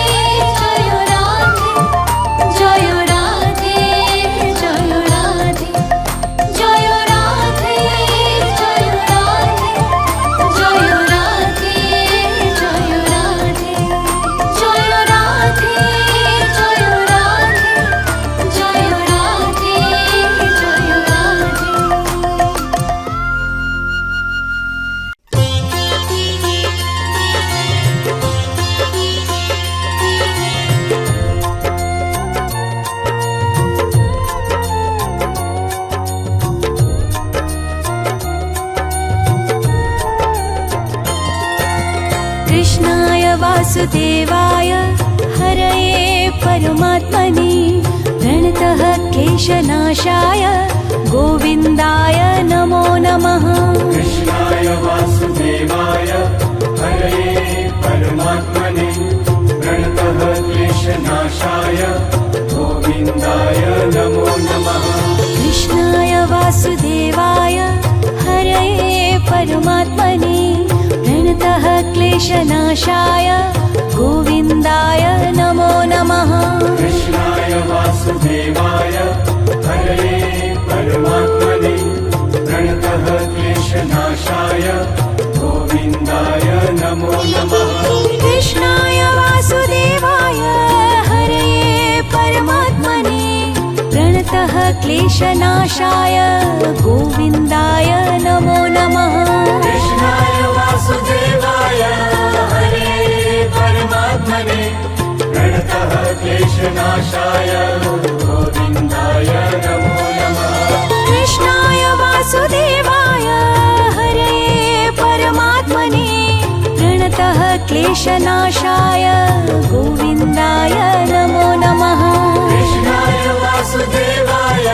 জয় রাধে জয় রাধে জয় রাধে জয় রাধে জয় রাধে জয় রাধে জয় রাধে জয় রাধে कृष्णाय वासुदेवाय हरये परमात्मने प्रणतः क्लेशनाशाय गोविन्दाय नमो नमः। कृष्णाय वासुदेवाय हरये क्लेशनाशाय गोविन्दाय नमो नमः। कृष्णाय वासुदेवाय हरये परमात्मने प्रणतः क्लेशनाशाय गोविन्दाय नमो नमः। कृष्णाय वासुदेवाय हरये परमात्मने प्रणतः क्लेशनाशाय गोविन्दाय नमो नमः। कृष्णाय वासुदेवाय हरे परमात्मने प्रणतः क्लेशनाशाय गोविन्दाय नमो नमः। कृष्णाय वासुदेवाय हरये परमात्मने प्रणतः क्लेशनाशाय गोविन्दाय नमो नमः। कृष्णाय वासुदेवाय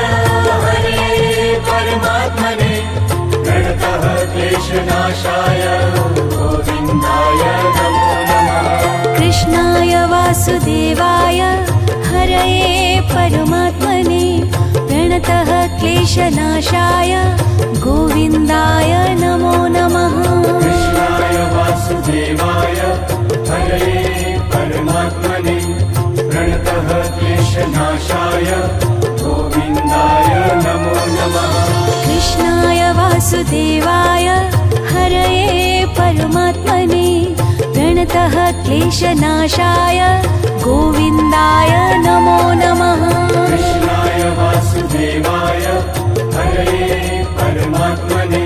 हरे परमात्मने प्रणतः क्लेशनाशाय गोविन्दाय नमो नमः। कृष्णाय वासुदेवाय हरये परमात्मने प्रणतः क्लेशनाशाय गोविन्दाय नमो नमः। कृष्णाय वासुदेवाय हरे परमात्मने प्रणतः क्लेशनाशाय गोविन्दाय नमो नमः। कृष्णाय वासुदेवाय हरये परमात्मने प्रणतः क्लेशनाशाय गोविन्दाय नमो नमः। कृष्णाय वासुदेवाय हरे परमात्मने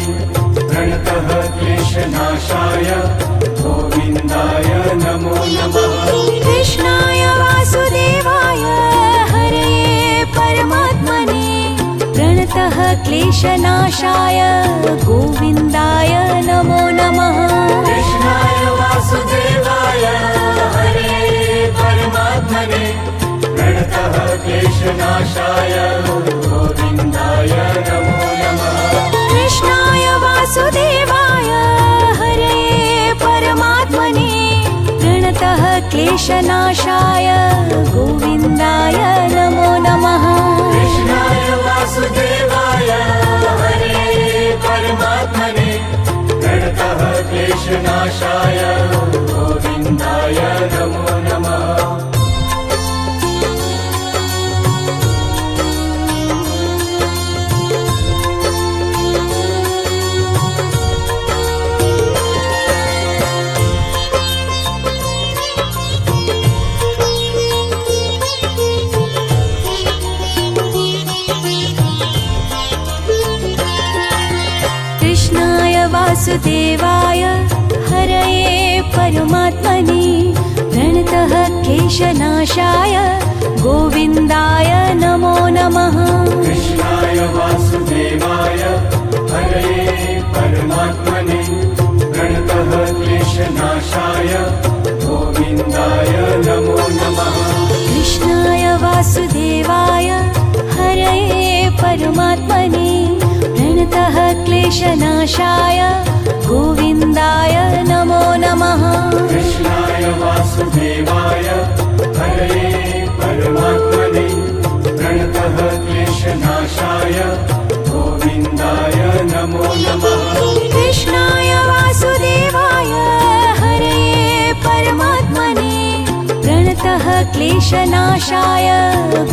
प्रणतः क्लेशनाशाय गोविन्दाय नमो नमः। कृष्णाय वासुदेवाय हरये परमात्मने प्रणतः क्लेशनाशाय गोविन्दाय नमो नमः। कृष्णाय वासुदेवाय हरे परमात्मने प्रणतः क्लेशनाशाय गोविन्दाय नमो नमः। कृष्णाय वासुदेवाय हरये परमात्मने प्रणतः क्लेशनाशाय गोविन्दाय नमो नमः। कृष्णाय वासुदेवाय हरे परमात्मने प्रणतः क्लेशनाशाय गोविन्दाय नमो नमः। कृष्णाय वासुदेवाय हरये परमात्मने प्रणतः क्लेशनाशाय गोविन्दाय नमो नमः। कृष्णाय वासुदेवाय हरे परमात्मने प्रणतः क्लेशनाशाय गोविन्दाय नमो नमः। कृष्णाय वासुदेवाय हरये परमात्मने प्रणतः क्लेशनाशाय गोविन्दाय नमो नमः। कृष्णाय वासुदेवाय हरे परमात्मने प्रणतः क्लेशनाशाय गोविन्दाय नमो नमः। कृष्णाय वासुदेवाय हरये परमात्मने प्रणतः क्लेशनाशाय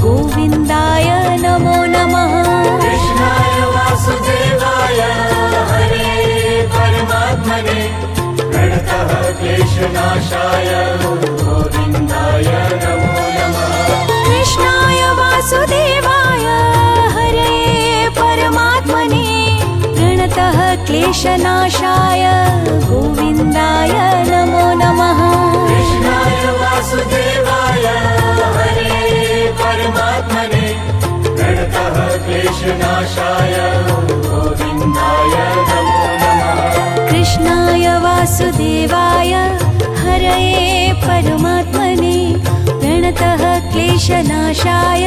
गोविन्दाय नमो नमः। कृष्णाय वासुदेवाय हरे परमात्मने प्रणतः क्लेशनाशाय गोविन्दाय नमो नमः। कृष्णाय वासुदेवाय हरये परमात्मने प्रणतः क्लेशनाशाय गोविन्दाय नमो नमः। कृष्णाय वासुदेवाय हरे परमात्मने प्रणतः क्लेशनाशाय गोविन्दाय नमो नमः। कृष्णाय वासुदेवाय हरये परमात्मने प्रणतः क्लेशनाशाय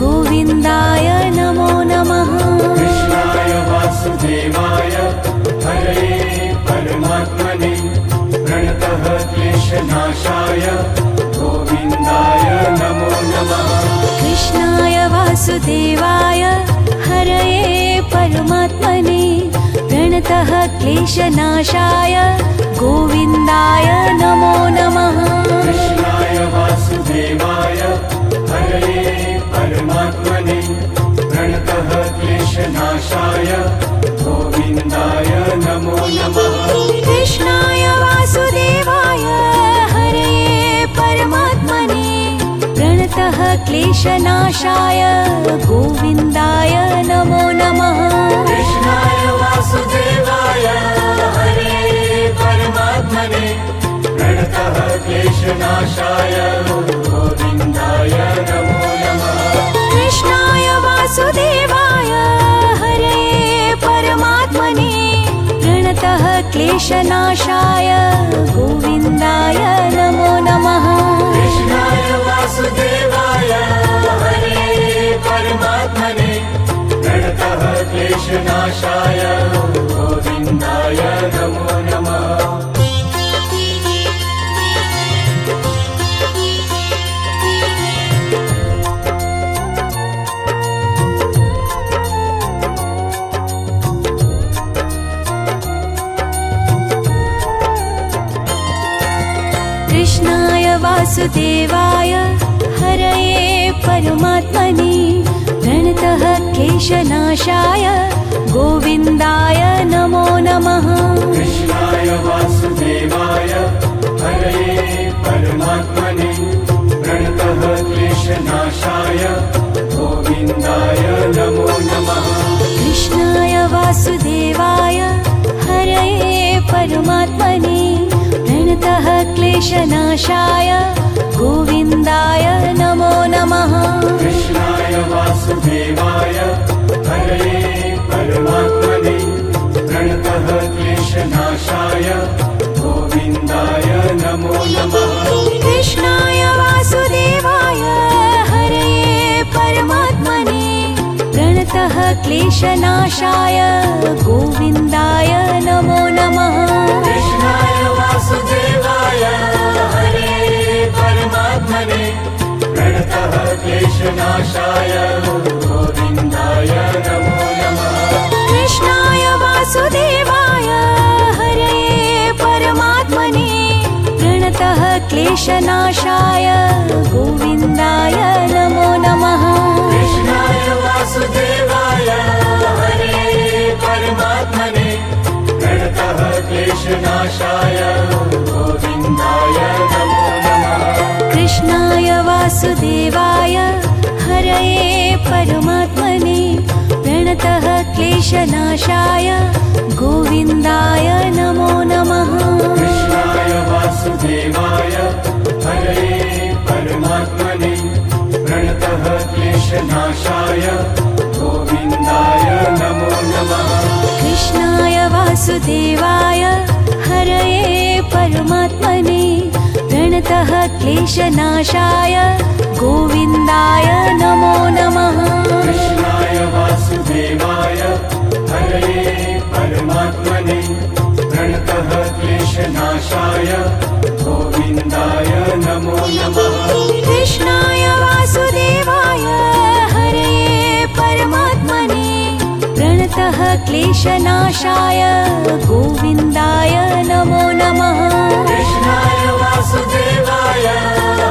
गोविन्दाय नमो नमः। कृष्णाय वासुदेवाय हरे परमात्मने प्रणतः क्लेशनाशाय गोविन्दाय नमो नमः। कृष्णाय वासुदेवाय हरये परमात्मने प्रणतः क्लेशनाशाय गोविन्दाय प्रणतः क्लेशनाशाय गोविन्दाय नमो नमः। कृष्णाय वासुदेवाय हरे परमात्मने प्रणतः क्लेशनाशाय गोविन्दाय नमो नमः। कृष्णाय वासुदेवाय हरे परमात्मने प्रणतः क्लेशनाशाय गोविन्दाय नमो नमः। कृष्णाय वासुदेवाय हरे परमात्मने प्रणतः क्लेशनाशाय गोविन्दाय नमो नमः। कृष्णाय वासुदेवाय हरये परमात्मने प्रणतः क्लेशनाशाय गोविन्दाय नमो नमः। कृष्णाय वासुदेवाय हरे परमात्मने प्रणतः क्लेशनाशाय गोविन्दाय नमो नमः। कृष्णाय वासुदेवाय हरये परमात्मने प्रणतः क्लेशनाशाय गोविन्दाय नमो नमः। कृष्णाय वासुदेवाय हरे परमात्मने प्रणतः क्लेशनाशाय गोविन्दाय नमो नमः। कृष्णाय वासुदेवाय हरये परमात्मने प्रणतः क्लेशनाशाय गोविन्दाय नमो नमः। कृष्णाय वासुदेवाय हरे परमात्मने प्रणतः क्लेशनाशाय गोविन्दाय नमो नमः। कृष्णाय वासुदेवाय हरये परमात्मने प्रणतः क्लेशनाशाय गोविन्दाय नमो नमः। कृष्णाय वासुदेवाय हरे परमात्मने प्रणतः क्लेशनाशाय गोविन्दाय नमो नमः। कृष्णाय वासुदेवाय हरये परमात्मने प्रणतः क्लेशनाशाय गोविन्दाय नमो नमः। कृष्णाय वासुदेवाय हरे परमात्मने प्रणतः क्लेशनाशाय गोविन्दाय नमो नमः। कृष्णाय वासुदेवाय हरये परमात्मने प्रणतः क्लेशनाशाय गोविन्दाय नमो नमः। कृष्णाय वासुदेवाय हरे परमात्मने प्रणतः क्लेशनाशाय गोविन्दाय नमो नमः। कृष्णाय वासुदेवाय हरये परमात्मने प्रणतः क्लेशनाशाय गोविन्दाय नमो नमः। कृष्णाय वासुदेवाय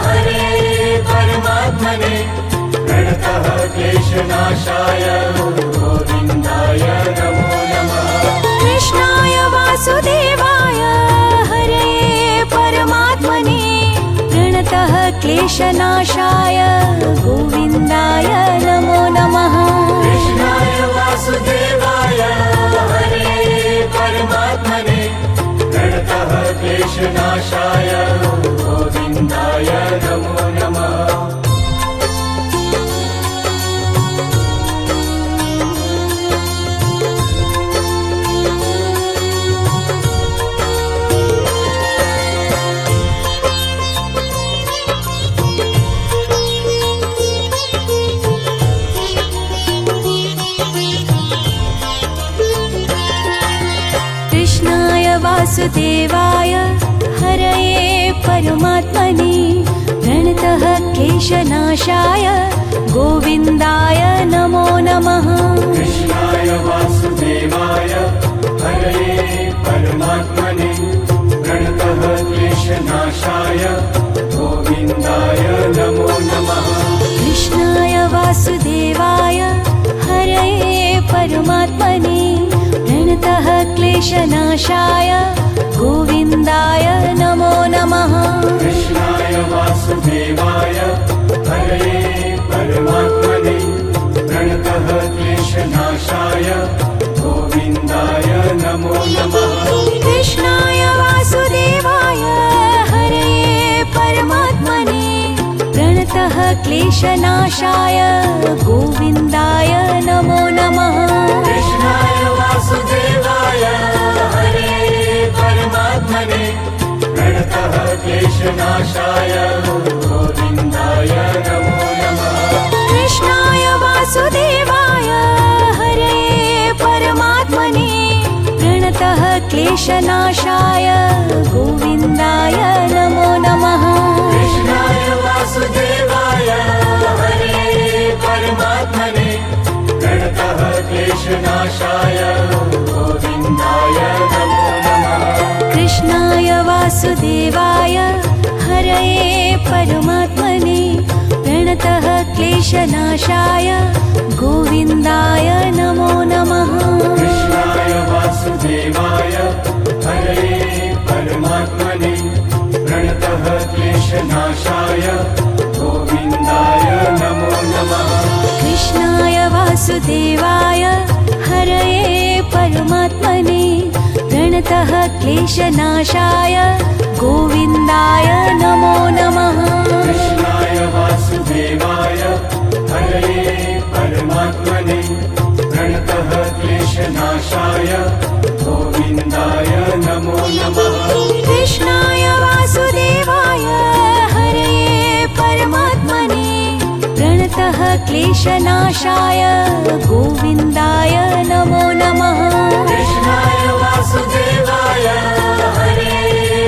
हरे परमात्मने प्रणतः क्लेशनाशाय गोविन्दाय नमो नमः। कृष्णाय वासुदेवाय हरये परमात्मने प्रणतः क्लेशनाशाय गोविन्दाय नमो नमः। कृष्णाय वासुदेवाय हरे परमात्मने प्रणतः क्लेशनाशाय गोविन्दाय नमो नमः। कृष्णाय वासुदेवाय हरये परमात्मने प्रणतः क्लेशनाशाय गोविन्दाय नमो नमः। कृष्णाय वासुदेवाय हरे परमात्मने प्रणतः क्लेशनाशाय गोविन्दाय नमो नमः। कृष्णाय वासुदेवाय हरये परमात्मने प्रणतः क्लेशनाशाय गोविन्दाय नमो नमः। कृष्णाय वासुदेवाय हरे क्लेशनाशाय गोविन्दाय नमो नमः। कृष्णाय वासुदेवाय हरे परमात्मने प्रणतः क्लेशनाशाय गोविन्दाय नमो नमः। कृष्णाय वासुदेवाय हरे परमात्मने प्रणतः क्लेशनाशाय गोविन्दाय नमो नमः। कृष्णाय वासुदेवाय हरे परमात्मने प्रणतः क्लेशनाशाय गोविन्दाय नमो नमः। कृष्णाय वासुदेवाय हरये परमात्मने प्रणतः क्लेशनाशाय गोविन्दाय नमो नमः। कृष्णाय वासुदेवाय हरे परमात्मने प्रणतः क्लेशनाशाय गोविन्दाय नमो नमः। कृष्णाय वासुदेवाय हरये परमात्मने प्रणतः क्लेशनाशाय गोविन्दाय नमो नमः। कृष्णाय वासुदेवाय हरे परमात्मने प्रणतः क्लेशनाशाय गोविन्दाय नमो नमः। कृष्णाय वासुदेवाय हरये परमात्मने प्रणतः क्लेशनाशाय गोविन्दाय नमो नमः। कृष्णाय वासुदेवाय हरे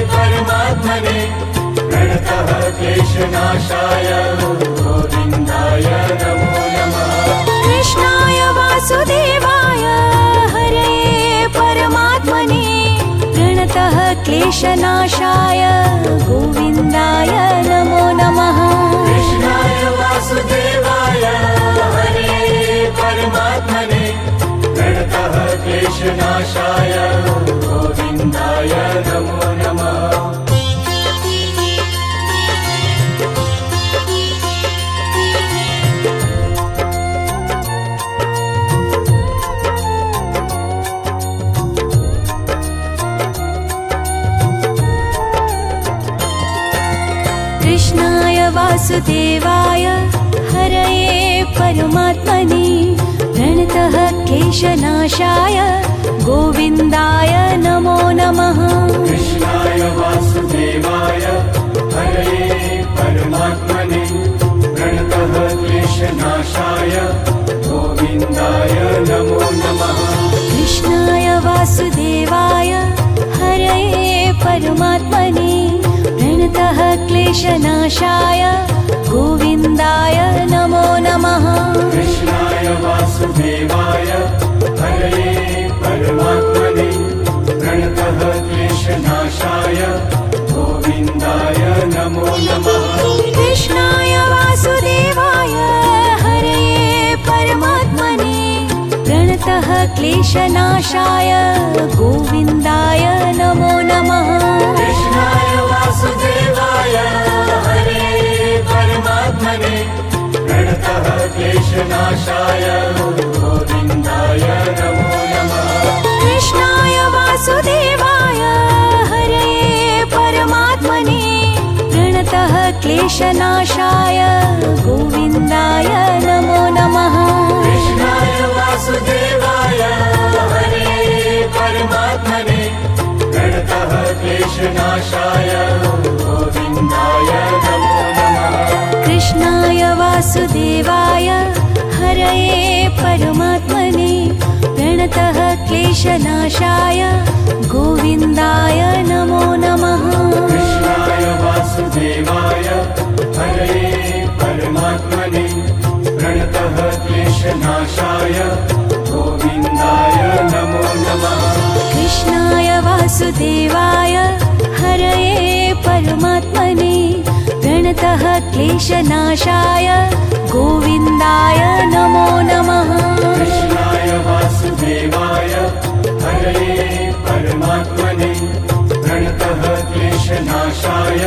परमात्मने प्रणतः क्लेशनाशाय गोविन्दाय नमो नमः। कृष्णाय वासुदेवाय हरये परमात्मने प्रणतः क्लेशनाशाय गोविन्दाय नमो नमः। कृष्णाय वासुदेवाय हरे परमात्मने प्रणतः क्लेशनाशाय गोविन्दाय नमो नमः। कृष्णाय वासुदेवाय हरये परमात्मने प्रणतः क्लेशनाशाय गोविन्दाय नमो नमः। कृष्णाय वासुदेवाय हरे परमात्मने प्रणतः क्लेशनाशाय गोविन्दाय नमो नमः। कृष्णाय वासुदेवाय हरये परमात्मने प्रणतः क्लेशनाशाय गोविन्दाय नमो नमः। कृष्णाय वासुदेवाय हरे परमात्मने प्रणतः क्लेशनाशाय गोविन्दाय नमो नमः। कृष्णाय वासुदेवाय हरये परमात्मने प्रणतः क्लेशनाशाय गोविन्दाय नमो नमः। कृष्णाय वासुदेवाय हरे परमात्मने प्रणतः क्लेशनाशाय गोविन्दाय नमो नमः। कृष्णाय वासुदेवाय हरये परमात्मने प्रणतः क्लेशनाशाय गोविन्दाय नमो नमः। कृष्णाय वासुदेवाय हरे परमात्मने प्रणतः क्लेशनाशाय गोविन्दाय नमो नमः। कृष्णाय वासुदेवाय हरये परमात्मने प्रणतः क्लेशनाशाय गोविन्दाय नमो नमः। कृष्णाय वासुदेवाय हरे परमात्मने प्रणतः क्लेशनाशाय गोविन्दाय नमो नमः। कृष्णाय वासुदेवाय हरये परमात्मने प्रणतः क्लेशनाशाय गोविन्दाय नमो नमः। कृष्णाय वासुदेवाय हरे परमात्मने प्रणतः क्लेशनाशाय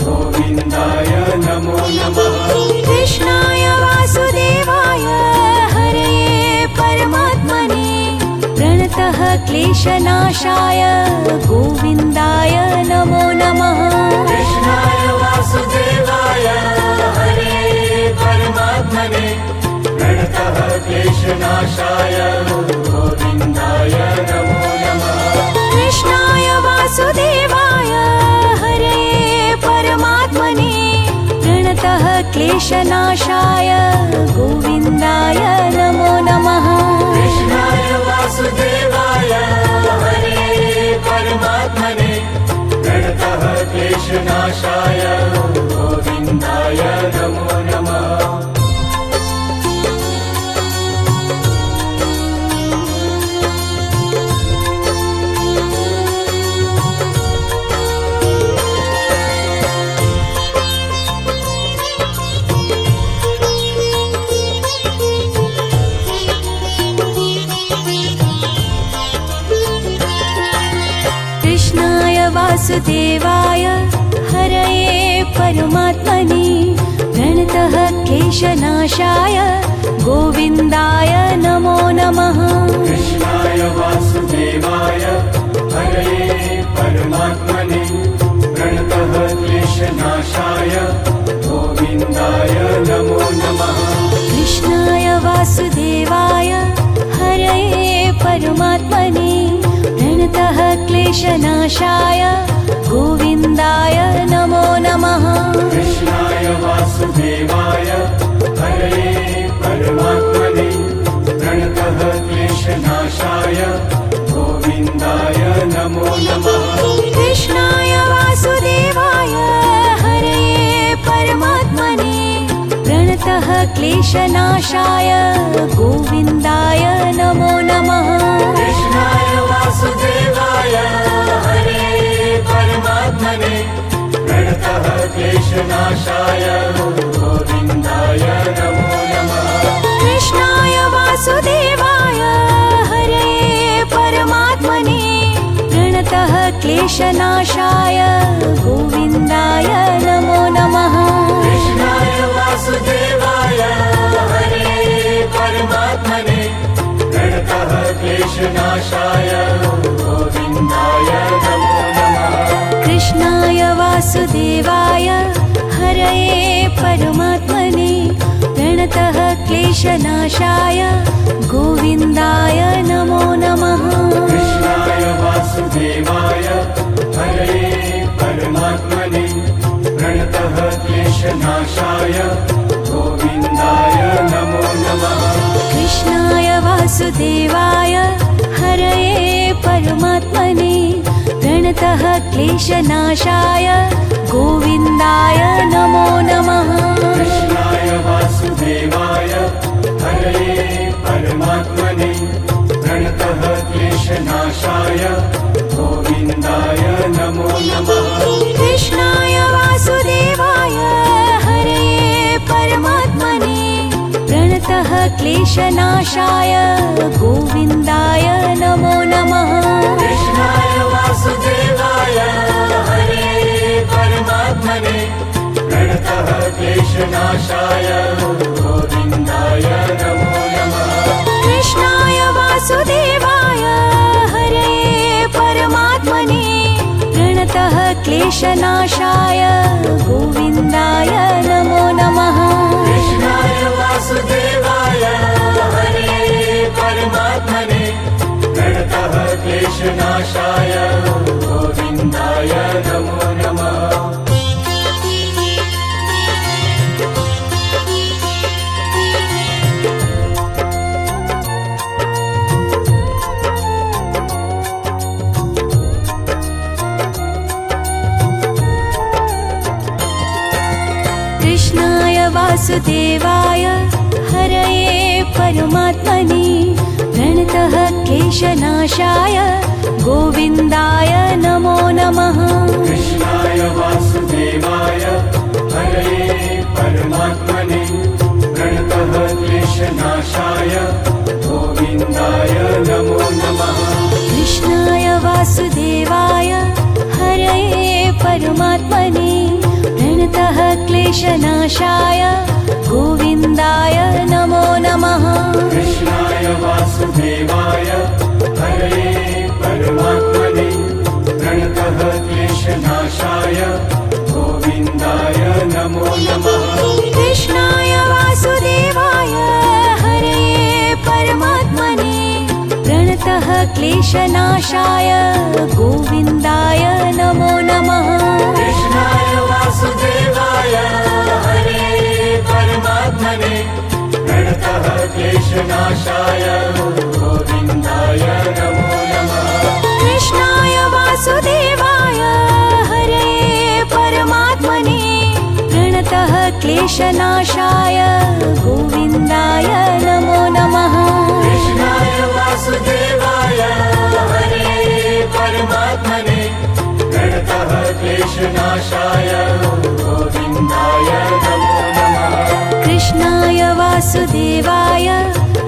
गोविन्दाय नमो नमः। कृष्णाय वासुदेवाय हरये परमात्मने प्रणतः क्लेशनाशाय गोविन्दाय नमो नमः। कृष्णाय वासुदेवाय हरे क्लेशनाशाय गोविन्दाय नमो नमः कृष्णाय वासुदेवाय हरये परमात्मने प्रणतः क्लेशनाशाय गोविन्दाय नमो नमः कृष्णाय वासुदेवाय हरे परमात्मने प्रणतः क्लेशनाशाय गोविन्दाय नमो नमः कृष्णाय वासुदेवाय हरये परमात्मने प्रणतः क्लेशनाशाय गोविन्दाय नमो नमः कृष्णाय वासुदेवाय हरे परमात्मने प्रणतः क्लेशनाशाय गोविन्दाय नमो नमः कृष्णाय वासुदेवाय हरये परमात्मने प्रणतः क्लेशनाशाय गोविन्दाय नमो नमः कृष्णाय वासुदेवाय हरे परमात्मने प्रणतः क्लेशनाशाय गोविन्दाय नमो नमः कृष्णाय वासुदेवाय हरये परमात्मने प्रणतः क्लेशनाशाय गोविन्दाय नमो नमः कृष्णाय वासुदेवाय हरे परमात्मने प्रणतः क्लेशनाशाय गोविन्दाय नमो नमः कृष्णाय वासुदेवाय हरये परमात्मने प्रणतः क्लेशनाशाय गोविन्दाय नमो नमः कृष्णाय वासुदेवाय हरे परमात्मने प्रणतः क्लेशनाशाय गोविन्दाय नमो नमः कृष्णाय वासुदेवाय हरये परमात्मने प्रणतः क्लेशनाशाय गोविन्दाय नमो नमः कृष्णाय वासुदेवाय हरे परमात्मने प्रणतः क्लेशनाशाय गोविन्दाय नमो नमः कृष्णाय वासुदेवाय हरये परमात्मने प्रणतः क्लेशनाशाय गोविन्दाय नमो नमः कृष्णाय वासुदेवाय हरे परमात्मने प्रणतः क्लेशनाशाय गोविन्दाय नमो नमः कृष्णाय वासुदेवाय हरये परमात्मने प्रणतः क्लेशनाशाय गोविन्दाय नमो नमः कृष्णाय वासुदेवाय हरे परमात्मने प्रणतः क्लेशनाशाय गोविन्दाय नमो नमः कृष्णाय वासुदेवाय हरये परमात्मने प्रणतः क्लेशनाशाय गोविन्दाय नमो नमः कृष्णाय वासुदेवाय हरे परमात्मने प्रणतः क्लेशनाशाय गोविन्दाय नमो नमः कृष्णाय वासुदेवाय हरये परमात्मने प्रणतः क्लेशनाशाय गोविन्दाय नमो नमः कृष्णाय वासुदेवाय हरे परमात्मने प्रणतः क्लेशनाशाय गोविन्दाय नमो नमः कृष्णाय वासुदेवाय हरये परमात्मने प्रणतः क्लेशनाशाय गोविन्दाय नमो नमः कृष्णाय वासुदेवाय हरे परमात्मने प्रणतः क्लेशनाशाय गोविन्दाय नमो नमः कृष्णाय वासुदेवाय हरये प्रणतः क्लेशनाशाय गोविन्दाय नमो नमः कृष्णाय वासुदेवाय हरे परमात्मने प्रणतः क्लेशनाशाय गोविन्दाय नमो नमः कृष्णाय वासुदेवाय हरे परमात्मने प्रणतः क्लेशनाशाय गोविन्दाय नमो नमः कृष्णाय वासुदेवाय हरे परमात्मने प्रणतः क्लेशनाशाय गोविन्दाय नमो नमः कृष्णाय वासुदेवाय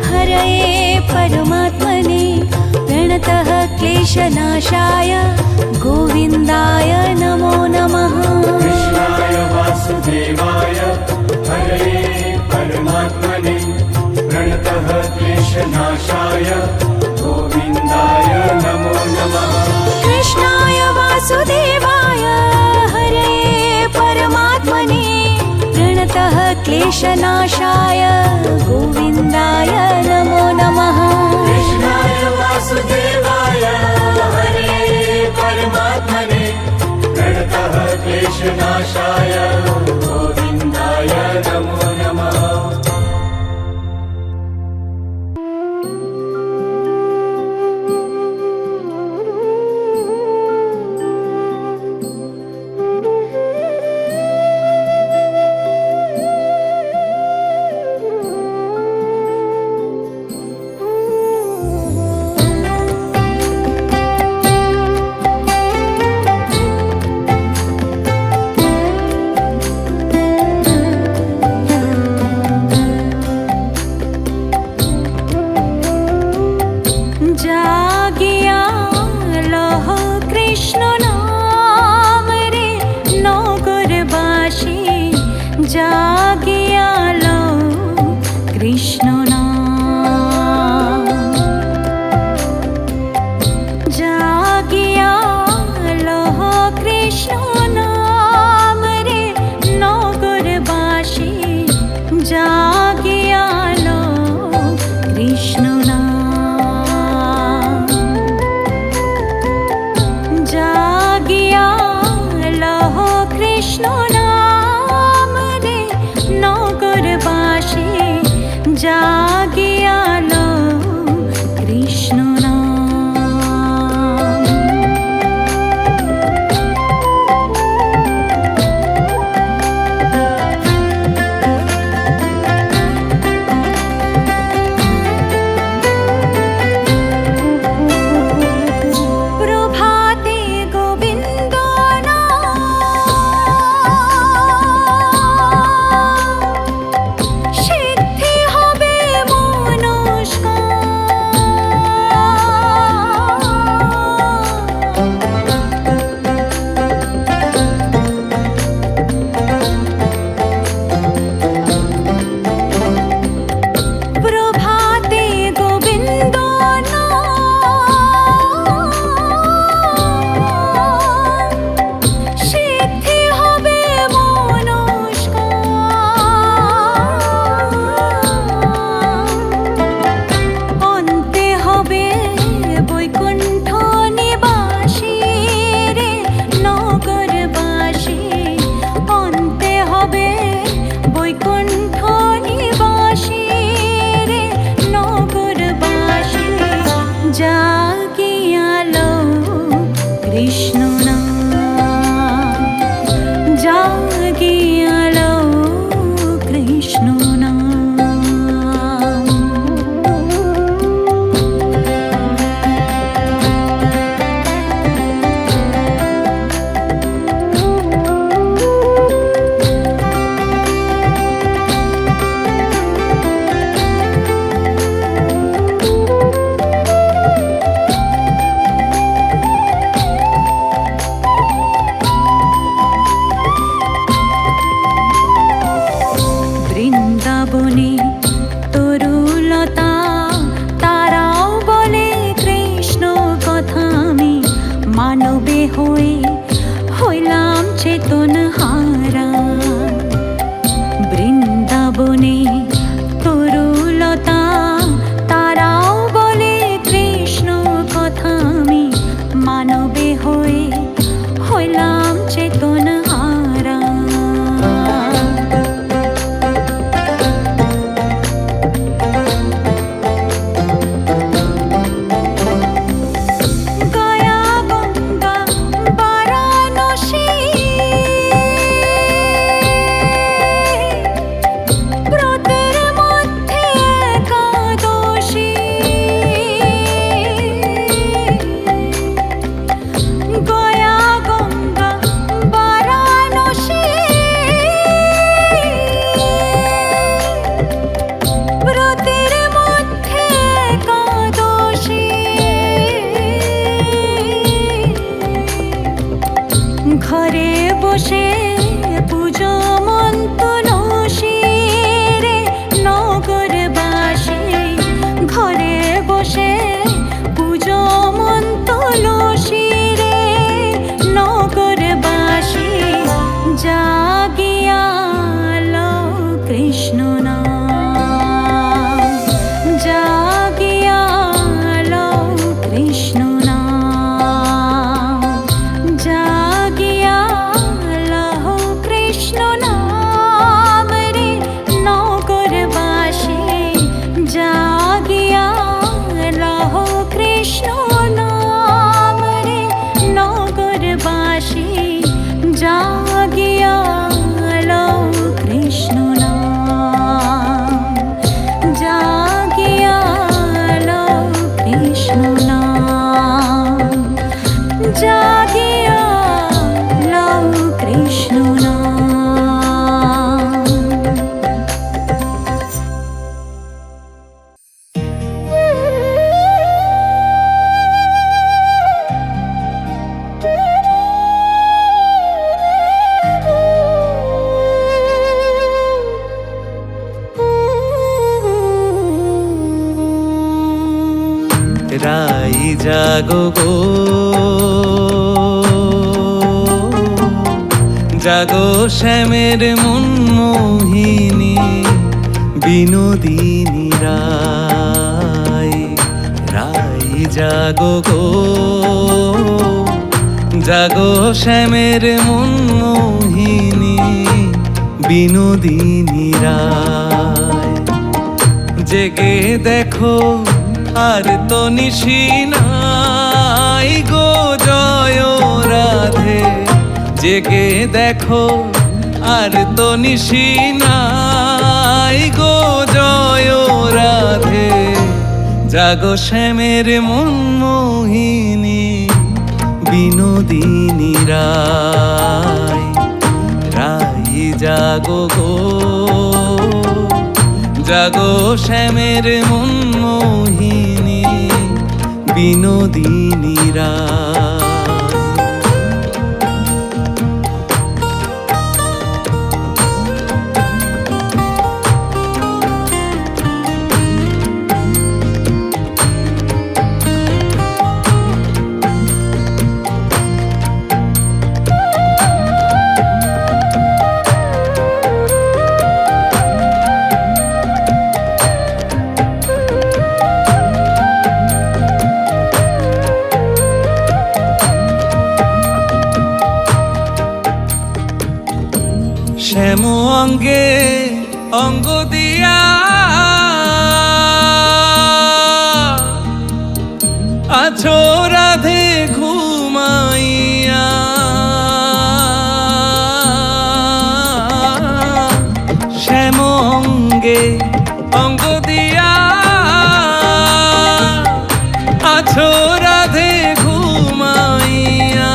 हरये परमात्मने प्रणतः क्लेशनाशाय गोविन्दाय नमो नमः कृष्णाय वासुदेवाय हरे परमात्मने प्रणतः क्लेशनाशाय गोविन्दाय नमो नमः कृष्णाय वासुदेवाय हरये परमात्मने प्रणतः क्लेशनाशाय गोविन्दाय नमो नमः कृष्णाय वासुदेवाय हरे परमात्मने प्रणतः क्लेशनाशाय गोविन्दाय नमो नमः जागिया लह कृष्ण नाम रे नगरबासी जागिया लह कृष्ण नाम जागिया लह कृष्ण नाम रे नगरबासी जागिया लह कृष्ण नाम जागिया लह कृष्ण नाम रे नगरबासी जागिया लह कृष्ण नाम प्रभाते गोविन्द नाम ঘরে বসে পুজো মন্তন শিরে নগরবাসী ঘরে বসে পুজো মন্তন শিরে নগরবাসী জাগিয়া লও কৃষ্ণ নাম জাগিয়া লও কৃষ্ণ নাম জাগিয়া লও কৃষ্ণ নাম রে নগরবাসী জাগিয়া লও কৃষ্ণ নাম রে নগরবাসী জাগিয়া লও কৃষ্ণ নাম জাগিয়া লও কৃষ্ণ নাম জাগিয়া লও কৃষ্ণ নাম। রাই জাগো গো জাগো শ্যামের মন মোহিনী বিনোদিনী রাই রাই জাগো গো জাগো শ্যামের মন মোহিনী বিনোদিনী রাই জেগে দেখো আর তো নিশি নাই গো জয় রাধে জেগে দেখো আর তো নিশি নাই গো জয় রাধে জাগো শ্যামের মন মোহিনী বিনোদিনী রাই রাই জাগো গো জাগো শ্যামের মন মোহিনী বিনোদিনী রাই শ্যাম অঙ্গে অঙ্গ দিয়া আছো রাধে ঘুমাইয়া শ্যাম অঙ্গে অঙ্গ দিয়া আছো রাধে ঘুমাইয়া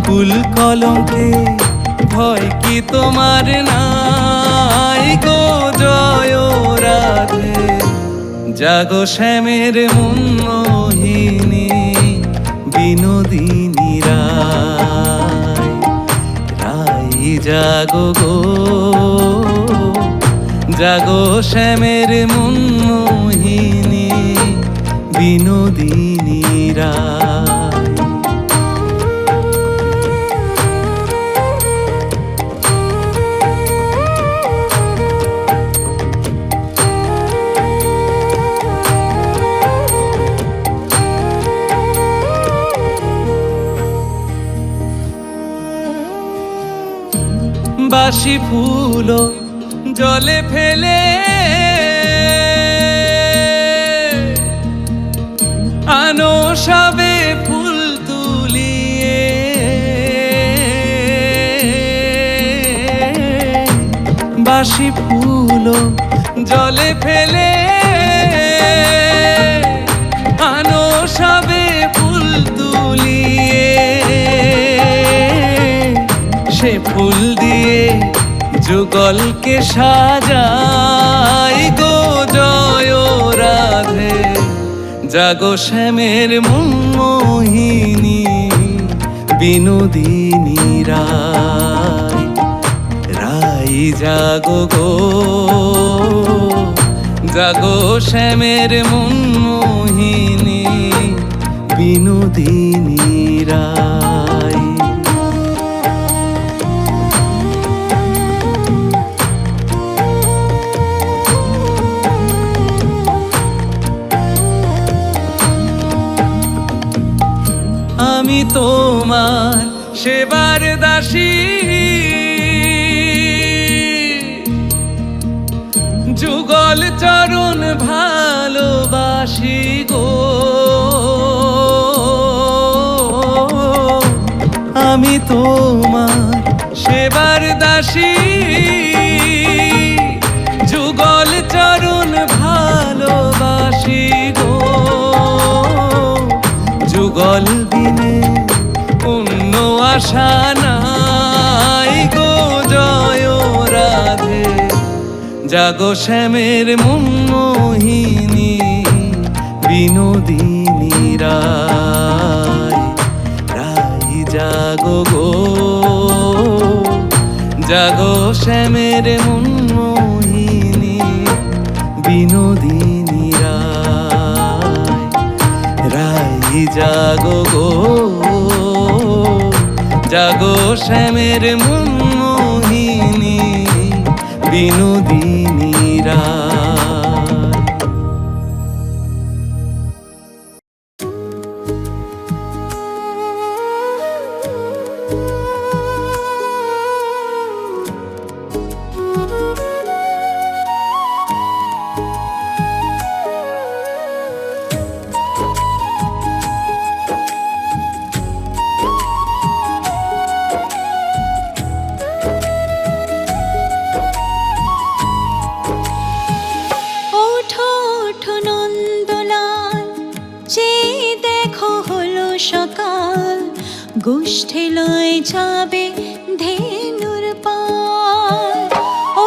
কুল কলঙ্কে ভয় কি তোমার নাই গো জয় রাধে জাগো শ্যামের মন মোহিনী বিনোদিনী রাই রাই জাগো গো জাগো শ্যামের মন মোহিনী বিনোদিনী রাই বাসি ফুল জলে ফেলে আনো সবে ফুল তুলিয়ে বাসি ফুল জলে ফেলে আনো সবে ফুল তুলিয়ে সে ফুল দিয়ে যুগলকে সাজাই গো জয় রাধে জাগো শ্যামের মন মোহিনী বিনোদিনী রায়। রাই জাগো গো, জাগো শ্যামের মন মোহিনী বিনোদিনী রায়। আমি তোমার সেবার দাসী, যুগল চরণ ভালোবাসি গো। আমি তোমার সেবার দাসী, যুগল চরণ ভালোবাসি গো। যুগল বিনে অন্য আশা নাই গো, জয় রাধে। জাগো শ্যামের মন মোহিনী বিনোদিনী রায়। রাই জাগো গো, জাগো শ্যামের মন মোহিনী বিনোদিনী রায়। রাই জাগো গো, জাগো শ্যামের মন মোহিনী বিনোদিনী রায়। ওঠো ওঠো নন্দলাল, চেয়ে দেখো হলো সকাল। গোষ্ঠী লয়ে যাবে ধেনুর পাল।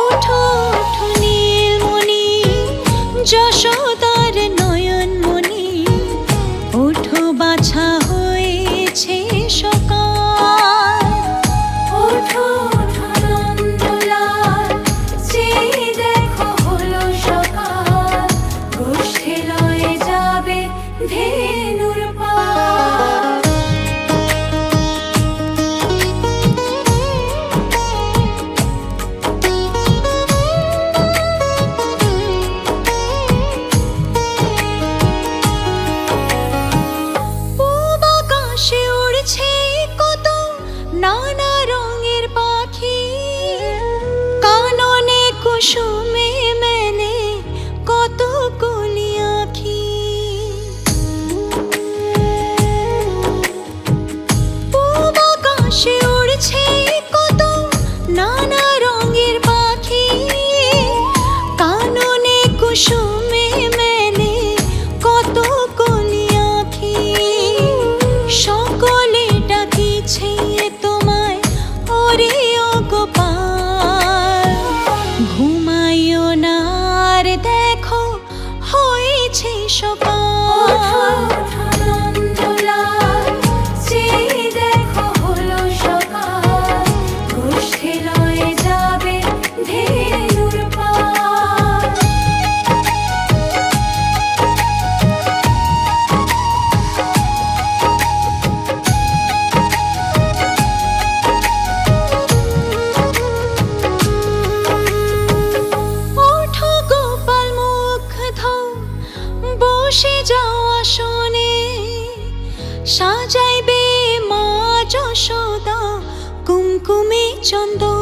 ওঠো ওঠো নীলমণি, যশোদার নয়নমণি। ওঠো বাছা হয়েছে সকাল। ওঠো ওঠো নন্দলাল, চেয়ে দেখো হলো সকাল। গোষ্ঠী লয়ে যাবে ধেনুর পাল। পূব আকাশে উড়ছে কত নানা রঙের পাখি। কাননে কুসুমে মেলে কত কলি আঁখি। পূব আকাশে উড়ছে কত নানা রঙের পাখি। কাননে কুসুমে মেলে কত কলি আঁখি। সকলে ডাকিছে তোমায় ওরে ও গোপাল। ঘুমাইও না আর দেখো হয়েছে সকাল। চেয়ে দেখো হলো সকাল। গোষ্ঠী লয়ে যাবে ধেনুর পাল। ওঠো গোপাল মুখ ধো, বসে যাও আসনে। সাজাইবে মা যশোদা কুমকুমে চন্দন।